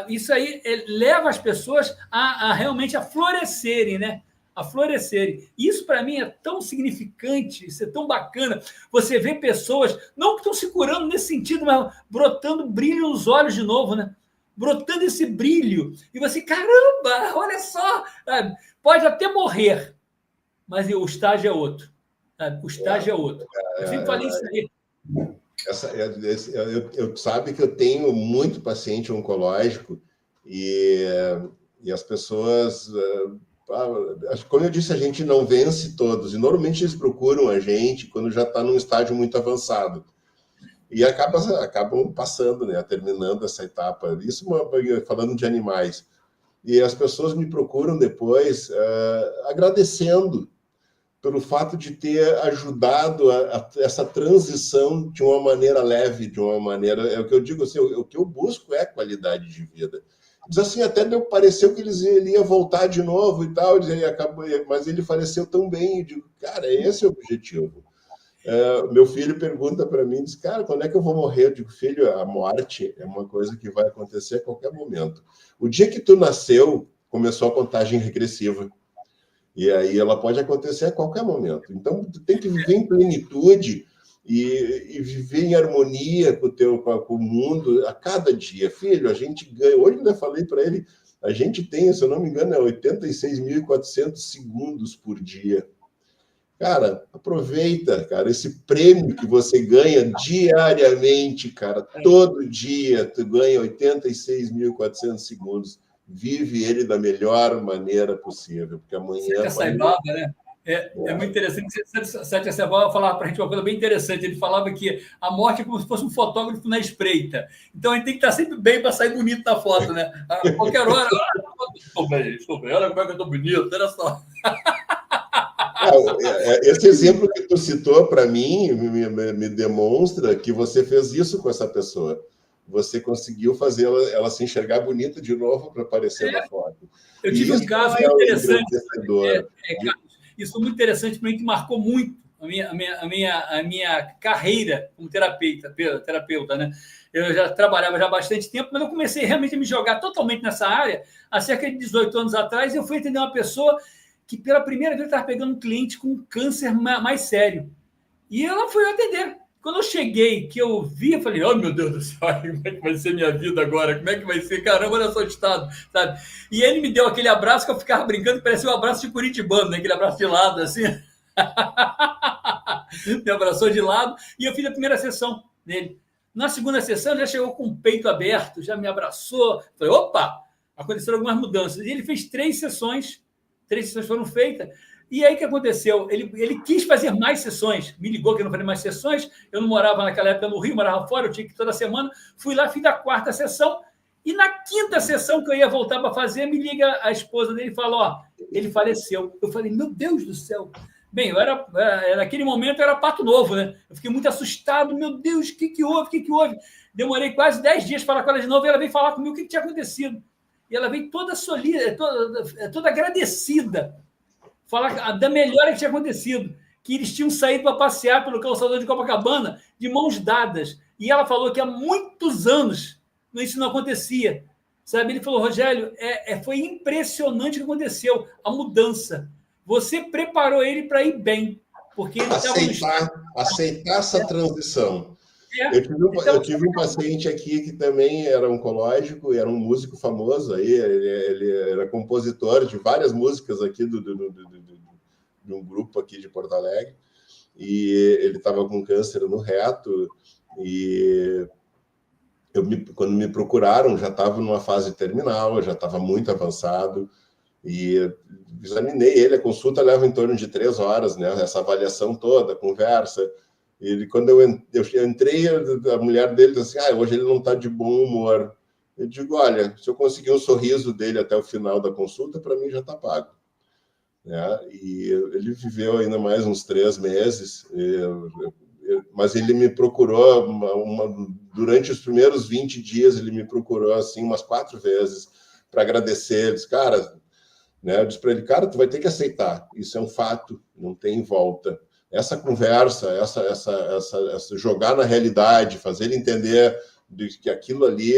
isso aí leva as pessoas a realmente a florescerem, né? A florescerem. Isso, para mim, é tão significante, isso é tão bacana. Você vê pessoas, não que estão se curando nesse sentido, mas brotando brilho nos olhos de novo, né? Brotando esse brilho. E você, caramba, olha só, sabe? Pode até morrer, mas o estágio é outro. Sabe? O estágio é outro. Eu sempre falei isso aí. Eu sabe que eu tenho muito paciente oncológico e as pessoas, como eu disse, a gente não vence todos, e normalmente eles procuram a gente quando já está num estágio muito avançado. E acabam passando, né, terminando essa etapa. Isso falando de animais. E as pessoas me procuram depois agradecendo pelo fato de ter ajudado essa transição de uma maneira leve, de uma maneira... É o que eu digo, assim, o que eu busco é qualidade de vida. Diz assim, até pareceu que ele ia voltar de novo e tal, mas ele faleceu tão bem. Eu digo, cara, esse é o objetivo. Meu filho pergunta para mim, diz, cara, quando é que eu vou morrer? Eu digo, filho, a morte é uma coisa que vai acontecer a qualquer momento. O dia que tu nasceu, começou a contagem regressiva. E aí ela pode acontecer a qualquer momento. Então, tu tem que viver em plenitude e viver em harmonia com o mundo a cada dia. Filho, a gente ganha... Hoje eu ainda falei para ele, a gente tem, se eu não me engano, 86.400 segundos por dia. Cara, aproveita, cara, esse prêmio que você ganha diariamente, cara, todo dia tu ganha 86.400 segundos. Vive ele da melhor maneira possível, porque amanhã... Satya Sai Baba, né? É muito interessante. Satya Sai Baba falava para a gente uma coisa bem interessante. Ele falava que a morte é como se fosse um fotógrafo na espreita. Então, a gente tem que estar sempre bem para sair bonito na foto, né? A qualquer hora... Estou bem. Olha como é que eu estou bonito, olha só. Esse exemplo que tu citou, para mim, me demonstra que você fez isso com essa pessoa. Você conseguiu fazer ela se enxergar bonita de novo para aparecer na foto. Eu tive um caso interessante. Isso é muito interessante para mim, que marcou muito a minha carreira como terapeuta, né? Eu já trabalhava já há bastante tempo, mas eu comecei realmente a me jogar totalmente nessa área há cerca de 18 anos atrás. Eu fui atender uma pessoa que pela primeira vez estava pegando um cliente com um câncer mais sério. E ela foi atender. Quando eu cheguei, que eu vi, eu falei, oh, meu Deus do céu, como é que vai ser minha vida agora? Como é que vai ser? Caramba, olha só o estado, sabe? E ele me deu aquele abraço que eu ficava brincando, que parecia um abraço de curitibano, né? Aquele abraço de lado, assim. Me abraçou de lado e eu fiz a primeira sessão dele. Na segunda sessão, ele já chegou com o peito aberto, já me abraçou. Falei, opa, aconteceram algumas mudanças. E ele fez 3 sessões foram feitas. E aí o que aconteceu? Ele quis fazer mais sessões, me ligou que eu não faria mais sessões, eu não morava naquela época no Rio, morava fora, eu tinha que ir toda semana, fui lá, fiz a 4ª sessão, e na 5ª sessão que eu ia voltar para fazer, me liga a esposa dele e fala, ó, ele faleceu. Eu falei, meu Deus do céu. Bem, naquele momento eu era pato novo, né? Eu fiquei muito assustado, meu Deus, o que houve? Demorei quase 10 dias para falar com ela de novo, e ela veio falar comigo o que tinha acontecido. E ela veio toda toda agradecida, falar da melhora que tinha acontecido, que eles tinham saído para passear pelo calçador de Copacabana de mãos dadas. E ela falou que há muitos anos isso não acontecia. Sabe? Ele falou, Rogério, foi impressionante o que aconteceu, a mudança. Você preparou ele para ir bem, porque ele aceitar essa transição. Eu tive um paciente aqui que também era oncológico, era um músico famoso, aí, ele era compositor de várias músicas aqui de um grupo aqui de Porto Alegre, e ele estava com câncer no reto, e quando me procuraram, já estava numa fase terminal, já estava muito avançado, e examinei ele, a consulta leva em torno de 3 horas, né? Essa avaliação toda, conversa. Quando eu entrei, a mulher dele disse assim, hoje ele não está de bom humor. Eu digo, olha, se eu conseguir um sorriso dele até o final da consulta, para mim já está pago. E ele viveu ainda mais uns 3 meses, mas ele me procurou, durante os primeiros 20 dias, ele me procurou assim umas 4 vezes para agradecer. Ele disse, cara, eu disse para ele, cara, tu vai ter que aceitar, isso é um fato, não tem volta. Essa conversa, essa jogar na realidade, fazer ele entender que aquilo ali,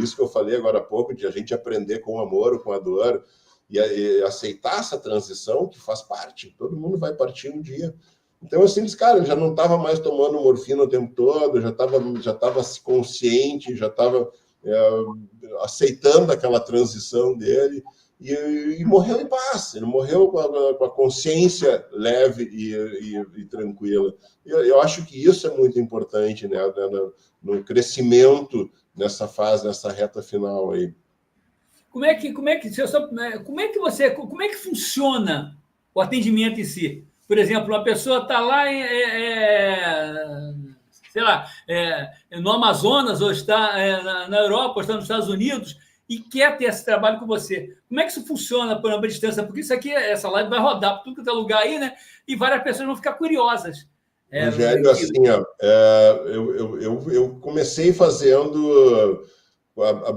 isso que eu falei agora há pouco, de a gente aprender com o amor ou com a dor, e aceitar essa transição que faz parte, todo mundo vai partir um dia. Então, assim, disse, cara, ele já não estava mais tomando morfina o tempo todo, já estava consciente, já estava aceitando aquela transição dele, e morreu em paz. Ele morreu com a consciência leve e tranquila. Eu acho que isso é muito importante, né, no crescimento nessa fase, nessa reta final aí. Como é que funciona o atendimento em si? Por exemplo, uma pessoa está lá sei lá, no Amazonas, ou está na Europa, ou está nos Estados Unidos, e quer ter esse trabalho com você. Como é que isso funciona por uma distância? Porque essa live vai rodar por tudo que é lugar aí, né? E várias pessoas vão ficar curiosas. Rogério, assim, eu comecei fazendo,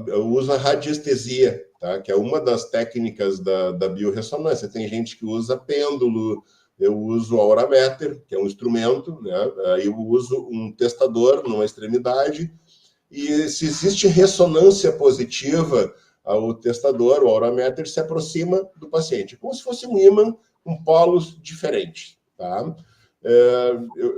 eu uso a radiestesia, tá? Que é uma das técnicas da biorressonância. Tem gente que usa pêndulo, eu uso o aurameter, que é um instrumento, né? Aí eu uso um testador numa extremidade, e se existe ressonância positiva, o testador, o aurameter, se aproxima do paciente, como se fosse um ímã com polos diferentes, tá?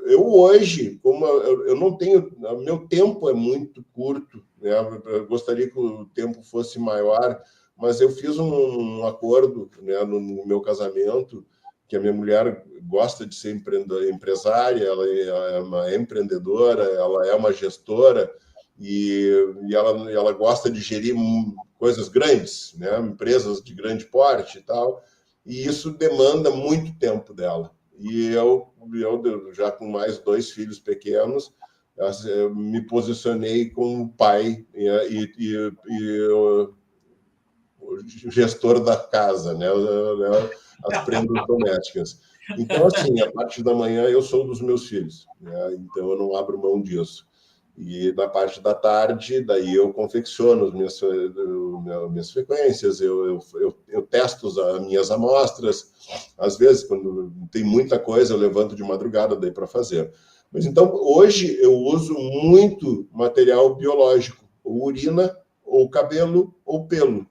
Eu hoje, como eu não tenho, meu tempo é muito curto, né? Eu gostaria que o tempo fosse maior, mas eu fiz um acordo, né, no meu casamento, que a minha mulher gosta de ser empresária, ela é uma empreendedora, ela é uma gestora, e ela gosta de gerir coisas grandes, né, empresas de grande porte e tal, e isso demanda muito tempo dela. E eu já com mais 2 filhos pequenos, eu me posicionei como pai e o gestor da casa, né, as prendas domésticas. Então, assim, a parte da manhã eu sou dos meus filhos, né, então eu não abro mão disso. E na parte da tarde, daí eu confecciono as minhas frequências, eu testo as minhas amostras. Às vezes, quando tem muita coisa, eu levanto de madrugada daí para fazer. Mas então, hoje, eu uso muito material biológico, ou urina, ou cabelo, ou pelo.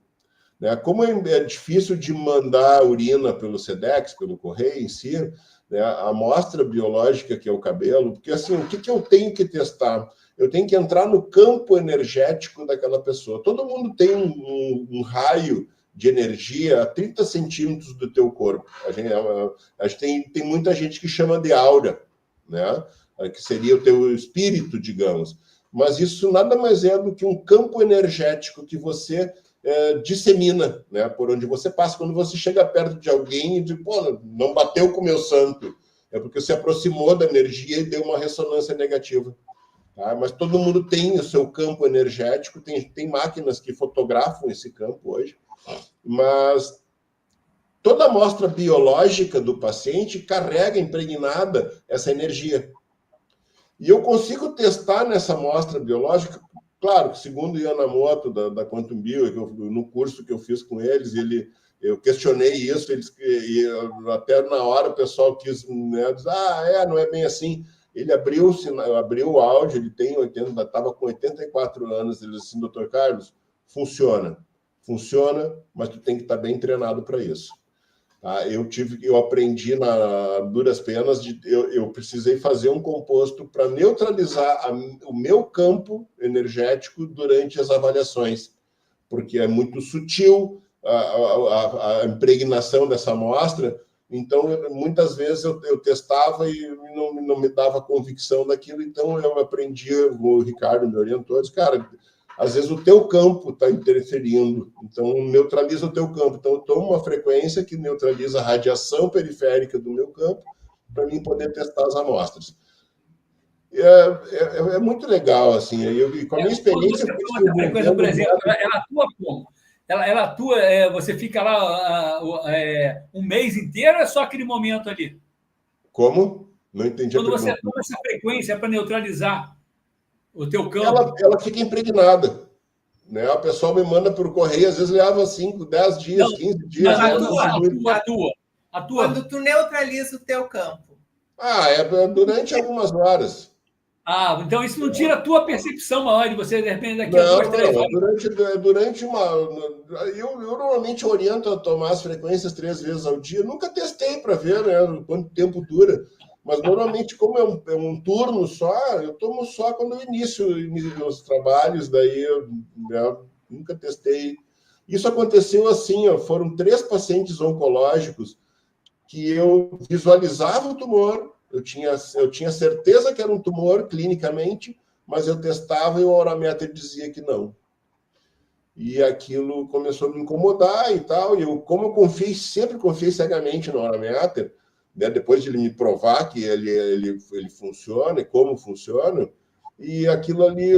Né? Como é difícil de mandar urina pelo Sedex, pelo correio em si, né? A amostra biológica, que é o cabelo, porque assim, o que eu tenho que testar? Eu tenho que entrar no campo energético daquela pessoa. Todo mundo tem um raio de energia a 30 centímetros do teu corpo. A gente tem muita gente que chama de aura, né? Que seria o teu espírito, digamos. Mas isso nada mais é do que um campo energético que você dissemina, né? Por onde você passa. Quando você chega perto de alguém e diz, pô, não bateu com o meu santo, é porque se aproximou da energia e deu uma ressonância negativa. Tá? Mas todo mundo tem o seu campo energético, tem máquinas que fotografam esse campo hoje, mas toda amostra biológica do paciente carrega impregnada essa energia. E eu consigo testar nessa amostra biológica, claro, segundo o Yanamoto, da Quantum Bio, no curso que eu fiz com eles, eu questionei isso, e até na hora o pessoal quis, né, dizer, não é bem assim. Ele abriu o áudio, ele estava com 84 anos, ele disse assim, doutor Carlos, funciona, mas tu tem que estar bem treinado para isso. Tá? Eu aprendi na duras penas, eu precisei fazer um composto para neutralizar o meu campo energético durante as avaliações, porque é muito sutil a impregnação dessa amostra. Então, muitas vezes eu testava e não me dava convicção daquilo, então eu aprendi, o Ricardo me orientou, disse, cara, às vezes o teu campo está interferindo, então neutraliza o teu campo. Então, eu tomo uma frequência que neutraliza a radiação periférica do meu campo, para mim poder testar as amostras. É muito legal, assim, e com a minha experiência... Quando você toma essa frequência, por exemplo, ela atua como? Ela atua, você fica lá um mês inteiro ou é só aquele momento ali? Como? Não entendi a Quando pergunta. você toma essa frequência para neutralizar o teu campo... Ela fica impregnada. Né? O pessoal me manda por correio, às vezes leva 5, 10 dias, Não, 15 dias. Atua. Quando tu neutraliza o teu campo. É durante algumas horas. Então isso não tira a tua percepção maior de você, de repente, daqui a 2, 3 horas. Durante uma... Eu normalmente oriento a tomar as frequências 3 vezes ao dia. Nunca testei para ver, né, quanto tempo dura. Mas normalmente, como é um turno só, eu tomo só quando eu inicio os trabalhos, daí eu nunca testei. Isso aconteceu assim, foram 3 pacientes oncológicos que eu visualizava o tumor, eu tinha certeza que era um tumor clinicamente, mas eu testava e o Aurameter dizia que não. E aquilo começou a me incomodar e tal, e como eu sempre confiei cegamente no Aurameter, né, depois de ele me provar que ele funciona e como funciona, e aquilo ali,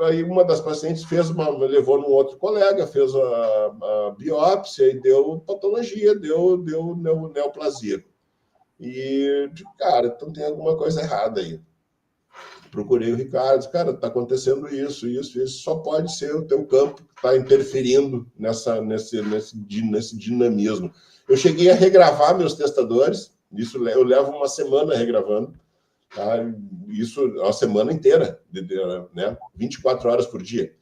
aí uma das pacientes levou num outro colega, fez a biópsia e deu patologia, deu neoplasia. E, cara, então tem alguma coisa errada aí. Procurei o Ricardo, cara, está acontecendo isso, só pode ser o teu campo que está interferindo nesse dinamismo. Eu cheguei a regravar meus testadores, isso eu levo uma semana regravando, tá? Isso uma semana inteira, né? 24 horas por dia.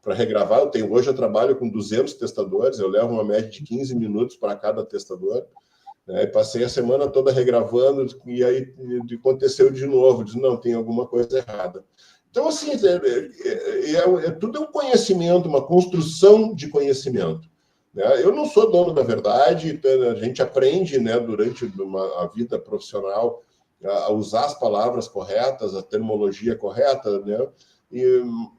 Para regravar, hoje eu trabalho com 200 testadores, eu levo uma média de 15 minutos para cada testador. Né? Passei a semana toda regravando, e aí aconteceu de novo, não, tem alguma coisa errada. Então, assim, tudo é um conhecimento, uma construção de conhecimento. Né? Eu não sou dono da verdade, a gente aprende, né, durante a vida profissional a usar as palavras corretas, a terminologia correta, né?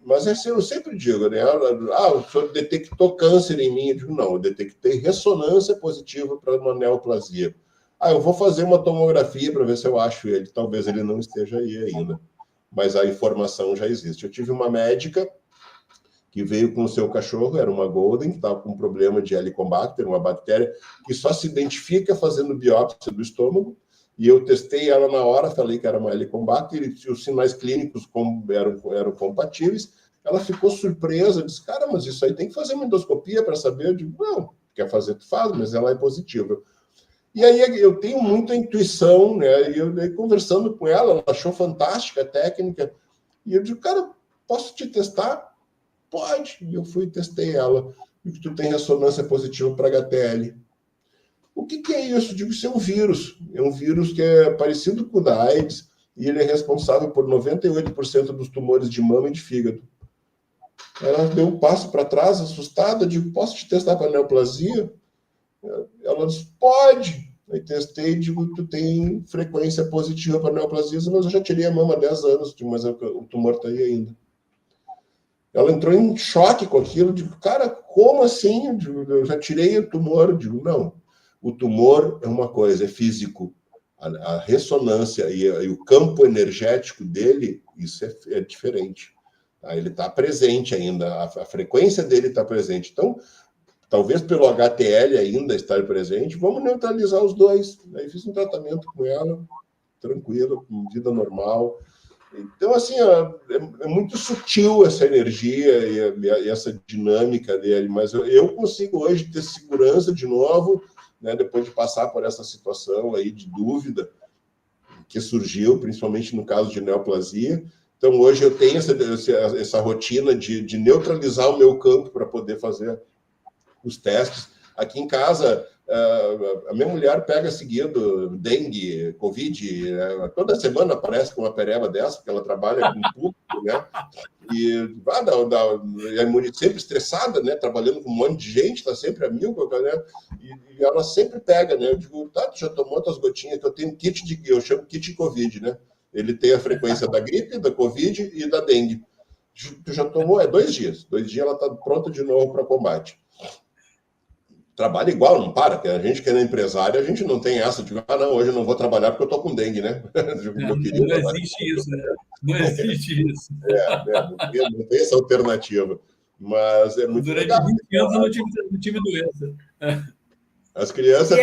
Mas assim, eu sempre digo, né? O senhor detectou câncer em mim. Eu digo, não, eu detectei ressonância positiva para uma neoplasia. Eu vou fazer uma tomografia para ver se eu acho ele. Talvez ele não esteja aí ainda, mas a informação já existe. Eu tive uma médica que veio com o seu cachorro, era uma Golden, que estava com um problema de Helicobacter, uma bactéria que só se identifica fazendo biópsia do estômago. E eu testei ela na hora, falei que era uma Helicobacter, e os sinais clínicos eram compatíveis. Ela ficou surpresa, disse, cara, mas isso aí tem que fazer uma endoscopia para saber. Eu digo, não, quer fazer, tu faz, mas ela é positiva. E aí eu tenho muita intuição, né? E eu conversando com ela achou fantástica a técnica. E eu digo, cara, posso te testar? Pode. E eu fui e testei ela. E tu tem ressonância positiva para HTL. O que é isso? Eu digo, isso é um vírus. É um vírus que é parecido com o da AIDS e ele é responsável por 98% dos tumores de mama e de fígado. Ela deu um passo para trás, assustada, digo, posso te testar para neoplasia? Ela disse, pode. Aí testei, digo, tu tem frequência positiva para neoplasia, mas eu já tirei a mama há 10 anos, mas o tumor está aí ainda. Ela entrou em choque com aquilo, digo, cara, como assim? Eu já tirei o tumor, digo, não. O tumor é uma coisa, é físico. A ressonância e o campo energético dele, isso é diferente. Tá? Ele está presente ainda, a frequência dele está presente. Então, talvez pelo HTL ainda estar presente, vamos neutralizar os dois. Aí fiz um tratamento com ela, tranquilo, com vida normal. Então, assim, é muito sutil essa energia e essa dinâmica dele, mas eu consigo hoje ter segurança de novo, né, depois de passar por essa situação aí de dúvida que surgiu, principalmente no caso de neoplasia. Então, hoje eu tenho essa rotina de neutralizar o meu campo para poder fazer os testes. Aqui em casa, a minha mulher pega seguido dengue, covid, toda semana aparece com uma pereba dessa, porque ela trabalha com público, né? E é sempre estressada, né? Trabalhando com um monte de gente, está sempre a mil, né? E ela sempre pega, né? Eu digo, tá, tu já tomou tuas gotinhas, que eu tenho eu chamo kit covid, né? Ele tem a frequência da gripe, da covid e da dengue. Tu já tomou? 2 dias. 2 dias ela está pronta de novo para combate. trabalha igual, não para. Que a gente que é empresário, a gente não tem essa de, não, hoje eu não vou trabalhar porque eu tô com dengue, né? Não existe isso, né? Não existe isso. Não tem essa alternativa. Mas é muito Durante legal. 20 anos eu não tive doença. As crianças,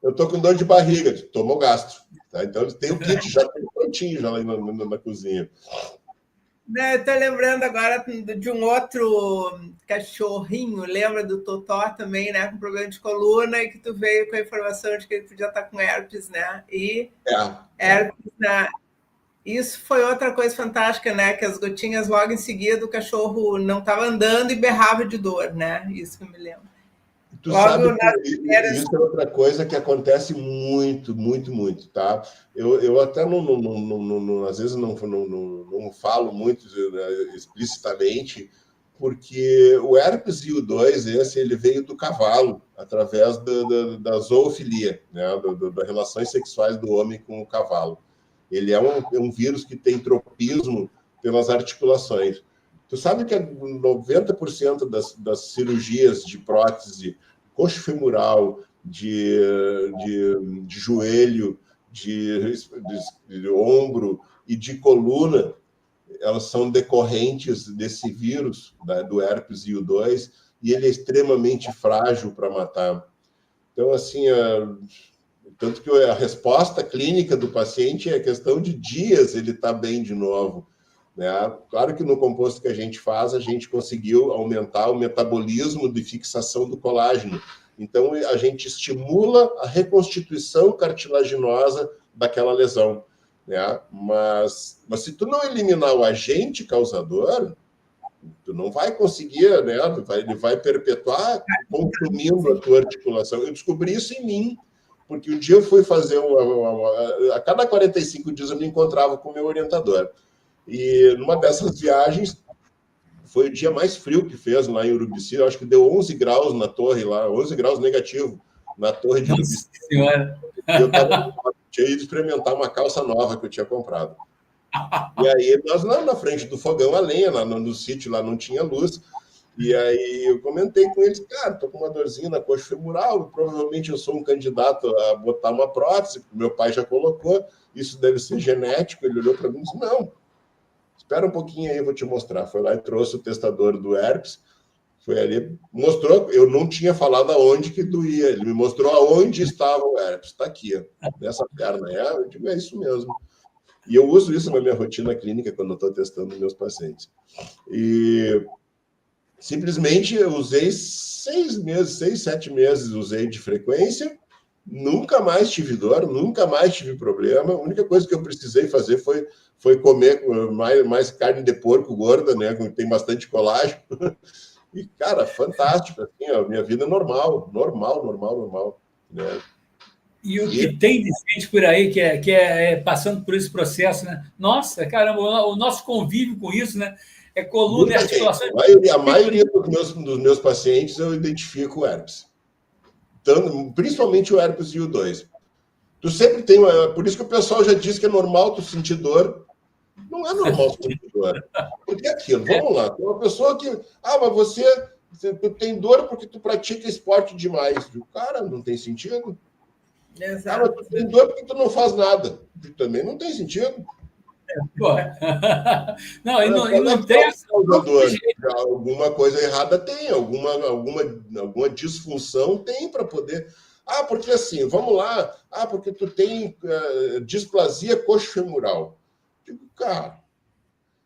eu tô com dor de barriga, toma o gastro. Tá? Então, tem o kit já prontinho já lá na cozinha. Estou lembrando agora de um outro cachorrinho, lembra do Totó também, né? Com problema de coluna, e que tu veio com a informação de que ele podia estar com herpes, né? E herpes, né? Isso foi outra coisa fantástica, né? Que as gotinhas logo em seguida o cachorro não estava andando e berrava de dor, né? Isso que eu me lembro. Tu sabe que isso é outra coisa que acontece muito, muito, muito, tá? Eu até às vezes não falo muito explicitamente, porque o herpes IU2, ele veio do cavalo, através da zoofilia, né? Das relações sexuais do homem com o cavalo. Ele é um vírus que tem tropismo pelas articulações. Tu sabe que 90% das cirurgias de prótese coxofemoral, de joelho, de ombro e de coluna, elas são decorrentes desse vírus, do herpes IU2, e ele é extremamente frágil para matar. Então, assim, tanto que a resposta clínica do paciente é questão de dias ele está bem de novo. Né? Claro que no composto que a gente faz, a gente conseguiu aumentar o metabolismo de fixação do colágeno. Então, a gente estimula a reconstituição cartilaginosa daquela lesão. Né? Mas se tu não eliminar o agente causador, tu não vai conseguir, né? Ele vai perpetuar consumindo a tua articulação. Eu descobri isso em mim, porque um dia eu fui fazer a cada 45 dias eu me encontrava com o meu orientador. E numa dessas viagens, foi o dia mais frio que fez lá em Urubici, eu acho que deu 11 graus na torre lá, 11 graus negativo na torre de Urubici. Senhora. E eu tinha ido experimentar uma calça nova que eu tinha comprado. E aí, nós lá na frente do fogão a lenha, lá no sítio, lá não tinha luz. E aí eu comentei com eles, cara, tô com uma dorzinha na coxa femoral, provavelmente eu sou um candidato a botar uma prótese, porque meu pai já colocou, isso deve ser genético. Ele olhou para mim e disse, não, espera um pouquinho aí, eu vou te mostrar. Foi lá e trouxe o testador do herpes, foi ali, mostrou, eu não tinha falado aonde que doía, ele me mostrou aonde estava o herpes, está aqui, ó, nessa perna, eu digo, é isso mesmo. E eu uso isso na minha rotina clínica quando eu estou testando meus pacientes. E simplesmente eu usei 6 meses, 6, 7 meses, usei de frequência, nunca mais tive dor, nunca mais tive problema. A única coisa que eu precisei fazer foi comer mais carne de porco gorda, né, que tem bastante colágeno. E, cara, fantástico, assim, a minha vida normal. Né? E o que tem de gente por aí que é passando por esse processo, né? Nossa, caramba, o nosso convívio com isso, né? É coluna e articulação. A maioria dos meus pacientes eu identifico o herpes. Principalmente o herpes IU2. Tu sempre tem... Por isso que o pessoal já diz que é normal tu sentir dor. Não é normal tu sentir dor. Porque é aquilo, vamos lá. Tem uma pessoa que... mas você tu tem dor porque tu pratica esporte demais. Cara, não tem sentido. Exato. Mas tu tem dor porque tu não faz nada. Também não tem sentido. Não, e não tem alguma coisa errada tem, alguma disfunção tem para poder. Porque assim, vamos lá, porque tu tem displasia coxofemoral. Digo, cara,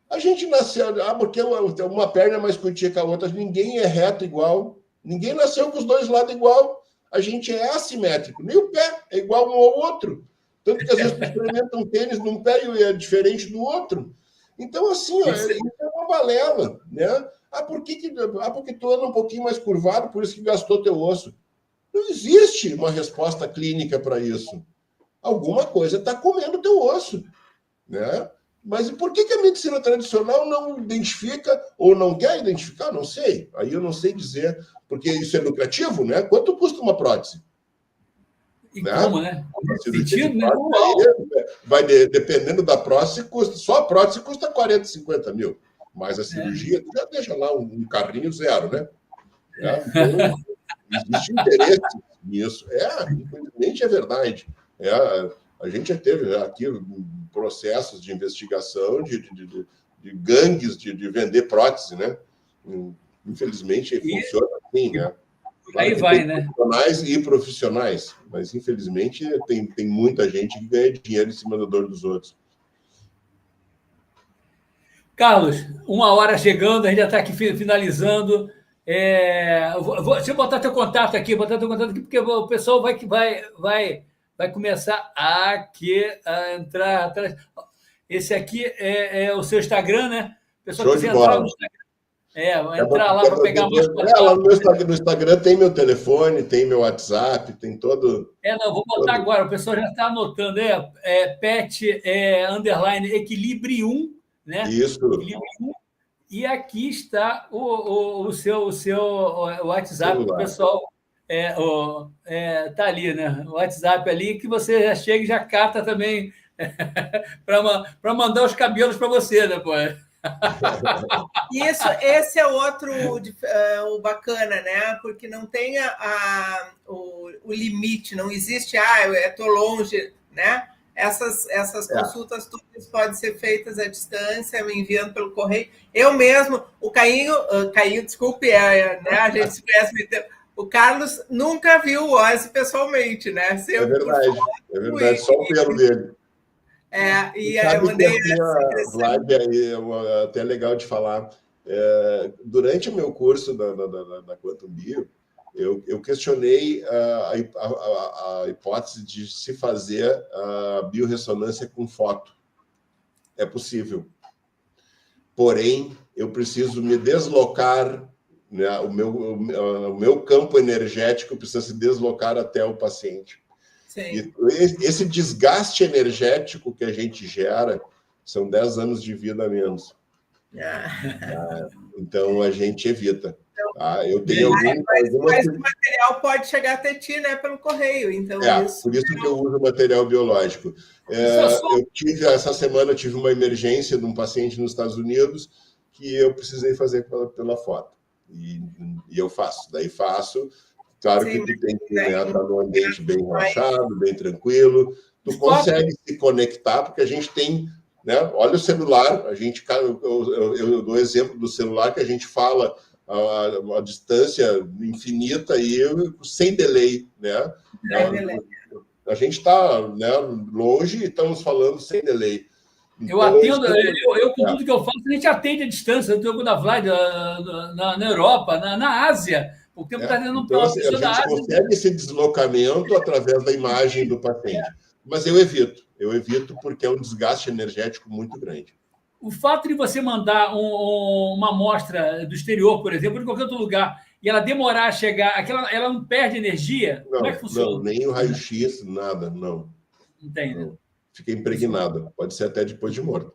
a gente nasceu, porque uma perna é mais curtinha que a outra, ninguém é reto igual, ninguém nasceu com os dois lados igual, a gente é assimétrico, nem o pé é igual um ao outro. Tanto que às vezes tu experimenta um tênis num pé e é diferente do outro. Então, assim, isso é uma balela, né? Porque tu anda um pouquinho mais curvado, por isso que gastou teu osso. Não existe uma resposta clínica para isso. Alguma coisa está comendo teu osso, né? Mas por que a medicina tradicional não identifica ou não quer identificar? Não sei. Aí eu não sei dizer, porque isso é lucrativo, né? Quanto custa uma prótese? E como, né? Sentido, né? Vai dependendo da prótese, só a prótese custa 40, 50 mil. Mas a cirurgia, tu já deixa lá um carrinho zero, né? Então, existe interesse nisso. Infelizmente é verdade. A gente já teve aqui processos de investigação de gangues de vender prótese, né? Infelizmente funciona assim, né? Claro Aí que vai, tem né? profissionais e profissionais, mas infelizmente tem muita gente que ganha dinheiro em cima da dor dos outros. Carlos, 1 hora chegando, a gente já está aqui finalizando. Deixa eu botar teu contato aqui, porque o pessoal vai começar aqui a entrar atrás. Esse aqui é o seu Instagram, né? O pessoal Show quiser de bola. entrar no Instagram. Vai entrar lá para pegar mais contato. Lá no Instagram tem meu telefone, tem meu WhatsApp, tem todo. Não, vou botar agora, o pessoal já está anotando. Pet underline Equilibrium, né? Isso. Equilibrium. E aqui está o seu WhatsApp, o pessoal tá ali, né? O WhatsApp ali, que você já chega e já cata também para mandar os cabelos para você, né, pô? Esse é outro o bacana, né? Porque não tem o limite, não existe, eu estou longe, né? Essas consultas todas podem ser feitas à distância, me enviando pelo correio. Eu mesmo, o Cainho, desculpe, né? A gente se conhece muito tempo. O Carlos nunca viu o Ozzy pessoalmente, né? Sempre é verdade, só o pelo dele. E eu mandei Vlad, é até legal de falar. Durante o meu curso da Quantum Bio, eu questionei a hipótese de se fazer a biorressonância com foto. É possível. Porém, eu preciso me deslocar, né? O meu campo energético precisa se deslocar até o paciente. Sim. E esse desgaste energético que a gente gera são 10 anos de vida a menos. Então, a gente evita. Eu tenho mas o material pode chegar até ti, né, pelo correio. Então, por isso que eu uso material biológico. Essa semana eu tive uma emergência de um paciente nos Estados Unidos que eu precisei fazer pela foto. E eu faço. Daí faço. Claro que tu tem que estar num ambiente bem relaxado, bem tranquilo. Tu consegue se conectar, porque a gente tem, né? Olha o celular, eu dou exemplo do celular que a gente fala a distância infinita e sem delay, né? A gente está, né, longe e estamos falando sem delay. Então, eu atendo, com tudo que eu faço, a gente atende à distância. Eu estou da Vlad na Europa, na Ásia. O tempo está dando então, a gente consegue esse deslocamento através da imagem do paciente. Mas eu evito porque é um desgaste energético muito grande. O fato de você mandar uma amostra do exterior, por exemplo, de qualquer outro lugar, e ela demorar a chegar, ela não perde energia? Como é que funciona? Não, nem o raio-x, nada, não. Entende? Não. Fica impregnada. Pode ser até depois de morto.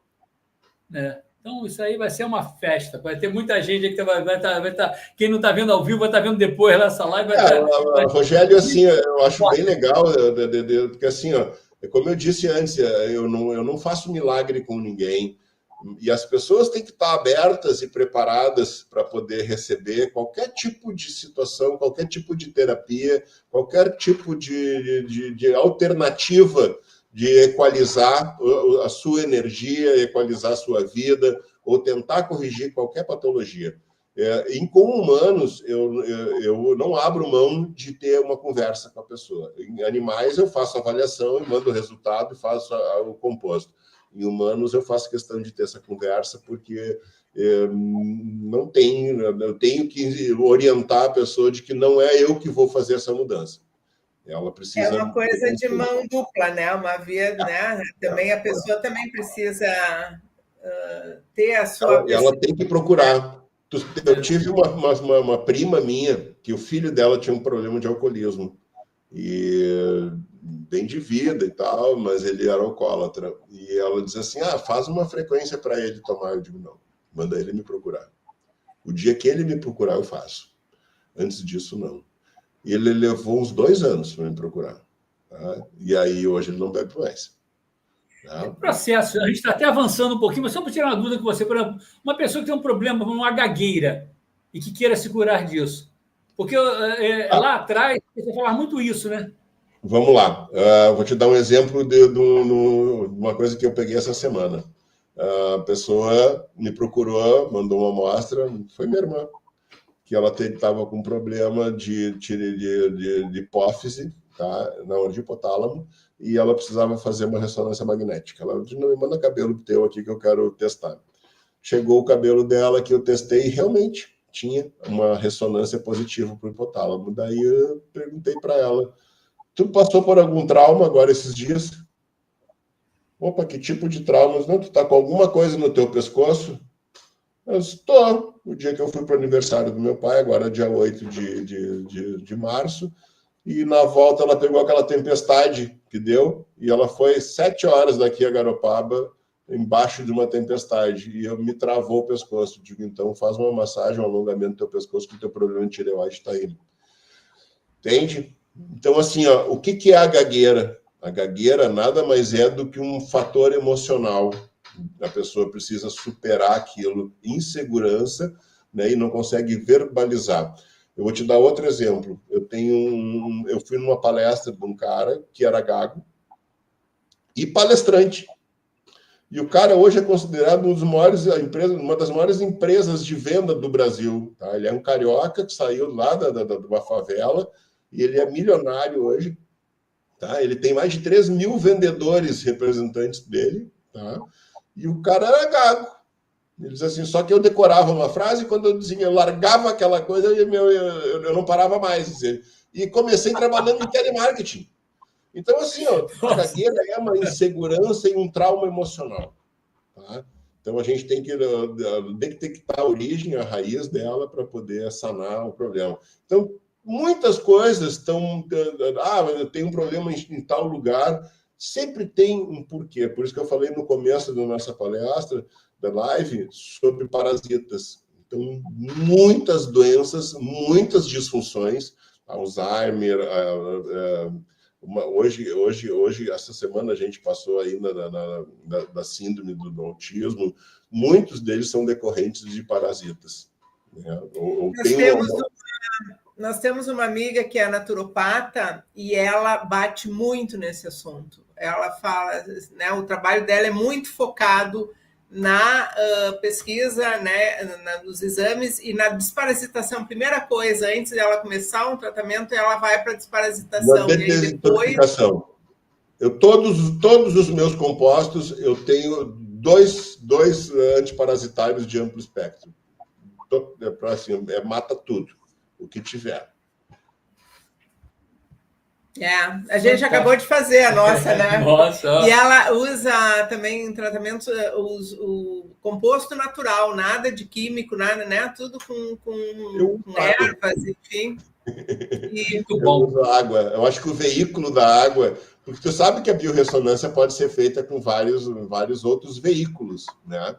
Então, isso aí vai ser uma festa. Vai ter muita gente aí que vai estar. Quem não está vendo ao vivo vai estar vendo depois nessa live. Rogério, assim, eu acho bem legal, porque assim, como eu disse antes, eu não faço milagre com ninguém. E as pessoas têm que estar abertas e preparadas para poder receber qualquer tipo de situação, qualquer tipo de terapia, qualquer tipo de alternativa de equalizar a sua energia, equalizar a sua vida, ou tentar corrigir qualquer patologia. Com humanos, eu não abro mão de ter uma conversa com a pessoa. Em animais, eu faço avaliação e mando o resultado e faço o composto. Em humanos, eu faço questão de ter essa conversa, porque eu tenho que orientar a pessoa de que não é eu que vou fazer essa mudança. Ela precisa... É uma coisa de mão dupla, né? Uma via, né? Também a pessoa também precisa ter a sua... Ela tem que procurar. Eu tive uma prima minha, que o filho dela tinha um problema de alcoolismo. E bem de vida e tal, mas ele era alcoólatra. E ela dizia assim, faz uma frequência para ele tomar. Eu digo, não, manda ele me procurar. O dia que ele me procurar, eu faço. Antes disso, não. E ele levou uns 2 anos para me procurar. Tá? E aí, hoje, ele não bebe mais. Tá? Processo. A gente está até avançando um pouquinho, mas só para tirar uma dúvida com você. Por exemplo, uma pessoa que tem um problema, uma gagueira, e que queira se curar disso. Porque lá atrás você falava muito isso, né? Vamos lá. Vou te dar um exemplo de uma coisa que eu peguei essa semana. A pessoa me procurou, mandou uma amostra, foi minha irmã, que ela estava com problema de hipófise, tá? De hipotálamo, e ela precisava fazer uma ressonância magnética. Ela disse, não, me manda cabelo teu aqui que eu quero testar. Chegou o cabelo dela que eu testei e realmente tinha uma ressonância positiva para o hipotálamo. Daí eu perguntei para ela, tu passou por algum trauma agora esses dias? Opa, que tipo de traumas? Não, tu tá com alguma coisa no teu pescoço? Eu disse, tô. O dia que eu fui para o aniversário do meu pai, agora dia 8 de março, e na volta ela pegou aquela tempestade que deu, e ela foi 7 horas daqui a Garopaba, embaixo de uma tempestade, e eu me travou o pescoço. Digo, então faz uma massagem, um alongamento do teu pescoço, que o teu problema de tireoide está indo. Entende? Então, assim, ó, o que é a gagueira? A gagueira nada mais é do que um fator emocional. A pessoa precisa superar aquilo, insegurança, né, e não consegue verbalizar. Eu vou te dar outro exemplo. Eu fui numa palestra de um cara que era gago e palestrante. E o cara hoje é considerado uma das maiores empresas de venda do Brasil. Tá? Ele é um carioca que saiu lá de uma favela e ele é milionário hoje. Tá? Ele tem mais de 3 mil vendedores representantes dele. Tá? E o cara era gago. Ele diz assim, só que eu decorava uma frase e quando eu largava aquela coisa, eu não parava mais. E comecei trabalhando em telemarketing. Então, assim, ó, a gagueira é uma insegurança e um trauma emocional. Tá? Então, a gente tem que detectar a origem, a raiz dela para poder sanar o problema. Então, muitas coisas estão... eu tenho um problema em tal lugar. Sempre tem um porquê. Por isso que eu falei no começo da nossa palestra, da live, sobre parasitas. Então, muitas doenças, muitas disfunções, Alzheimer, hoje, essa semana a gente passou ainda da síndrome do autismo, muitos deles são decorrentes de parasitas. Né? Nós temos uma amiga que é naturopata e ela bate muito nesse assunto. Ela fala, né, o trabalho dela é muito focado na pesquisa, né, nos exames e na desparasitação. Primeira coisa, antes dela começar um tratamento, ela vai para a desparasitação. Na desintoxicação. Todos os meus compostos, eu tenho dois antiparasitários de amplo espectro. Assim, mata tudo, o que tiver. A gente acabou de fazer a nossa, né? Nossa. E ela usa também em tratamento o composto natural, nada de químico, nada, né? Tudo com ervas, enfim. Muito bom. Eu uso água. Eu acho que o veículo da água, porque tu sabe que a biorressonância pode ser feita com vários outros veículos, né?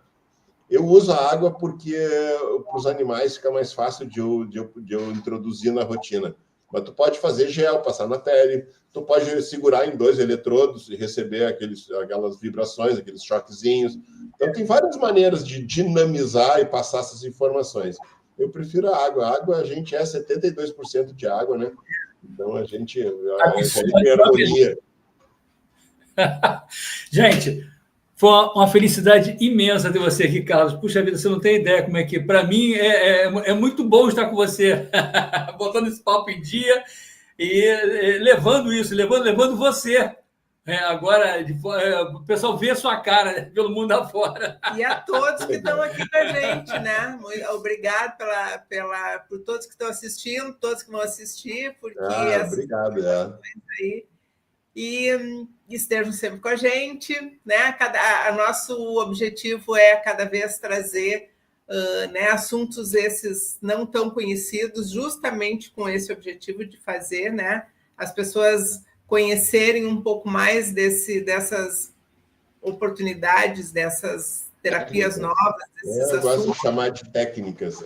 Eu uso a água porque para os animais fica mais fácil de eu introduzir na rotina. Mas tu pode fazer gel, passar na pele, tu pode segurar em 2 eletrodos e receber aquelas vibrações, aqueles choquezinhos. Então, tem várias maneiras de dinamizar e passar essas informações. Eu prefiro a água. A água, a gente é 72% de água, né? Então, a gente tem harmonia. Gente, foi uma felicidade imensa ter você aqui, Carlos. Puxa vida, você não tem ideia como é que... Para mim, é muito bom estar com você, botando esse papo em dia e levando isso, levando você. Agora, o pessoal vê a sua cara pelo mundo afora. E a todos que estão aqui com a gente, né? Obrigado por todos que estão assistindo, todos que vão assistir, porque obrigado, aí... E estejam sempre com a gente, né? Nosso objetivo é cada vez trazer né, assuntos esses não tão conhecidos, justamente com esse objetivo de fazer, né, as pessoas conhecerem um pouco mais dessas oportunidades, dessas terapias novas. Eu gosto de chamar de técnicas.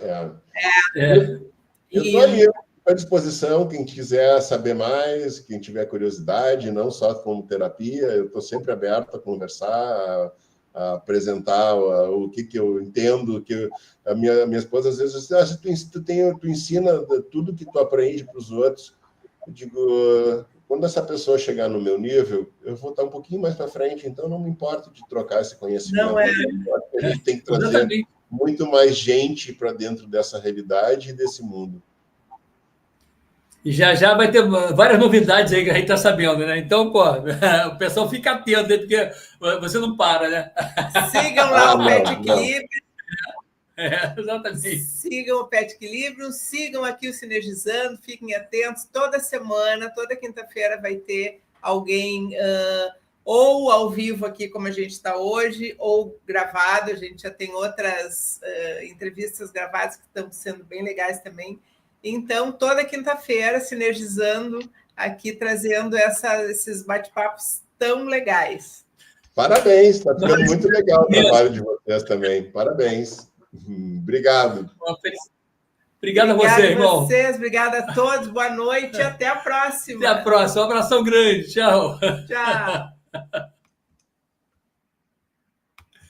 Eu estou aí à disposição, quem quiser saber mais, quem tiver curiosidade, não só como terapia, eu estou sempre aberto a conversar, a apresentar o que eu entendo, que a minha esposa às vezes diz, tu ensina tudo que tu aprende para os outros. Eu digo, quando essa pessoa chegar no meu nível, eu vou estar um pouquinho mais para frente, então não me importo de trocar esse conhecimento. Não é. A gente tem que trazer muito mais gente para dentro dessa realidade e desse mundo. E já vai ter várias novidades aí que a gente está sabendo, né? Então, pô, o pessoal fica atento aí, porque você não para, né? Sigam lá o Pet Equilíbrio. Exatamente. Sigam o Pet Equilíbrio, sigam aqui o Sinergizando, fiquem atentos. Toda semana, toda quinta-feira vai ter alguém ou ao vivo aqui, como a gente está hoje, ou gravado. A gente já tem outras entrevistas gravadas que estão sendo bem legais também. Então, toda quinta-feira, Sinergizando, aqui trazendo esses bate-papos tão legais. Parabéns, está ficando muito legal o trabalho de vocês também. Parabéns. Obrigado. Obrigado a você, irmão. Obrigada a todos. Boa noite e até a próxima. Até a próxima. Um abração grande. Tchau. Tchau.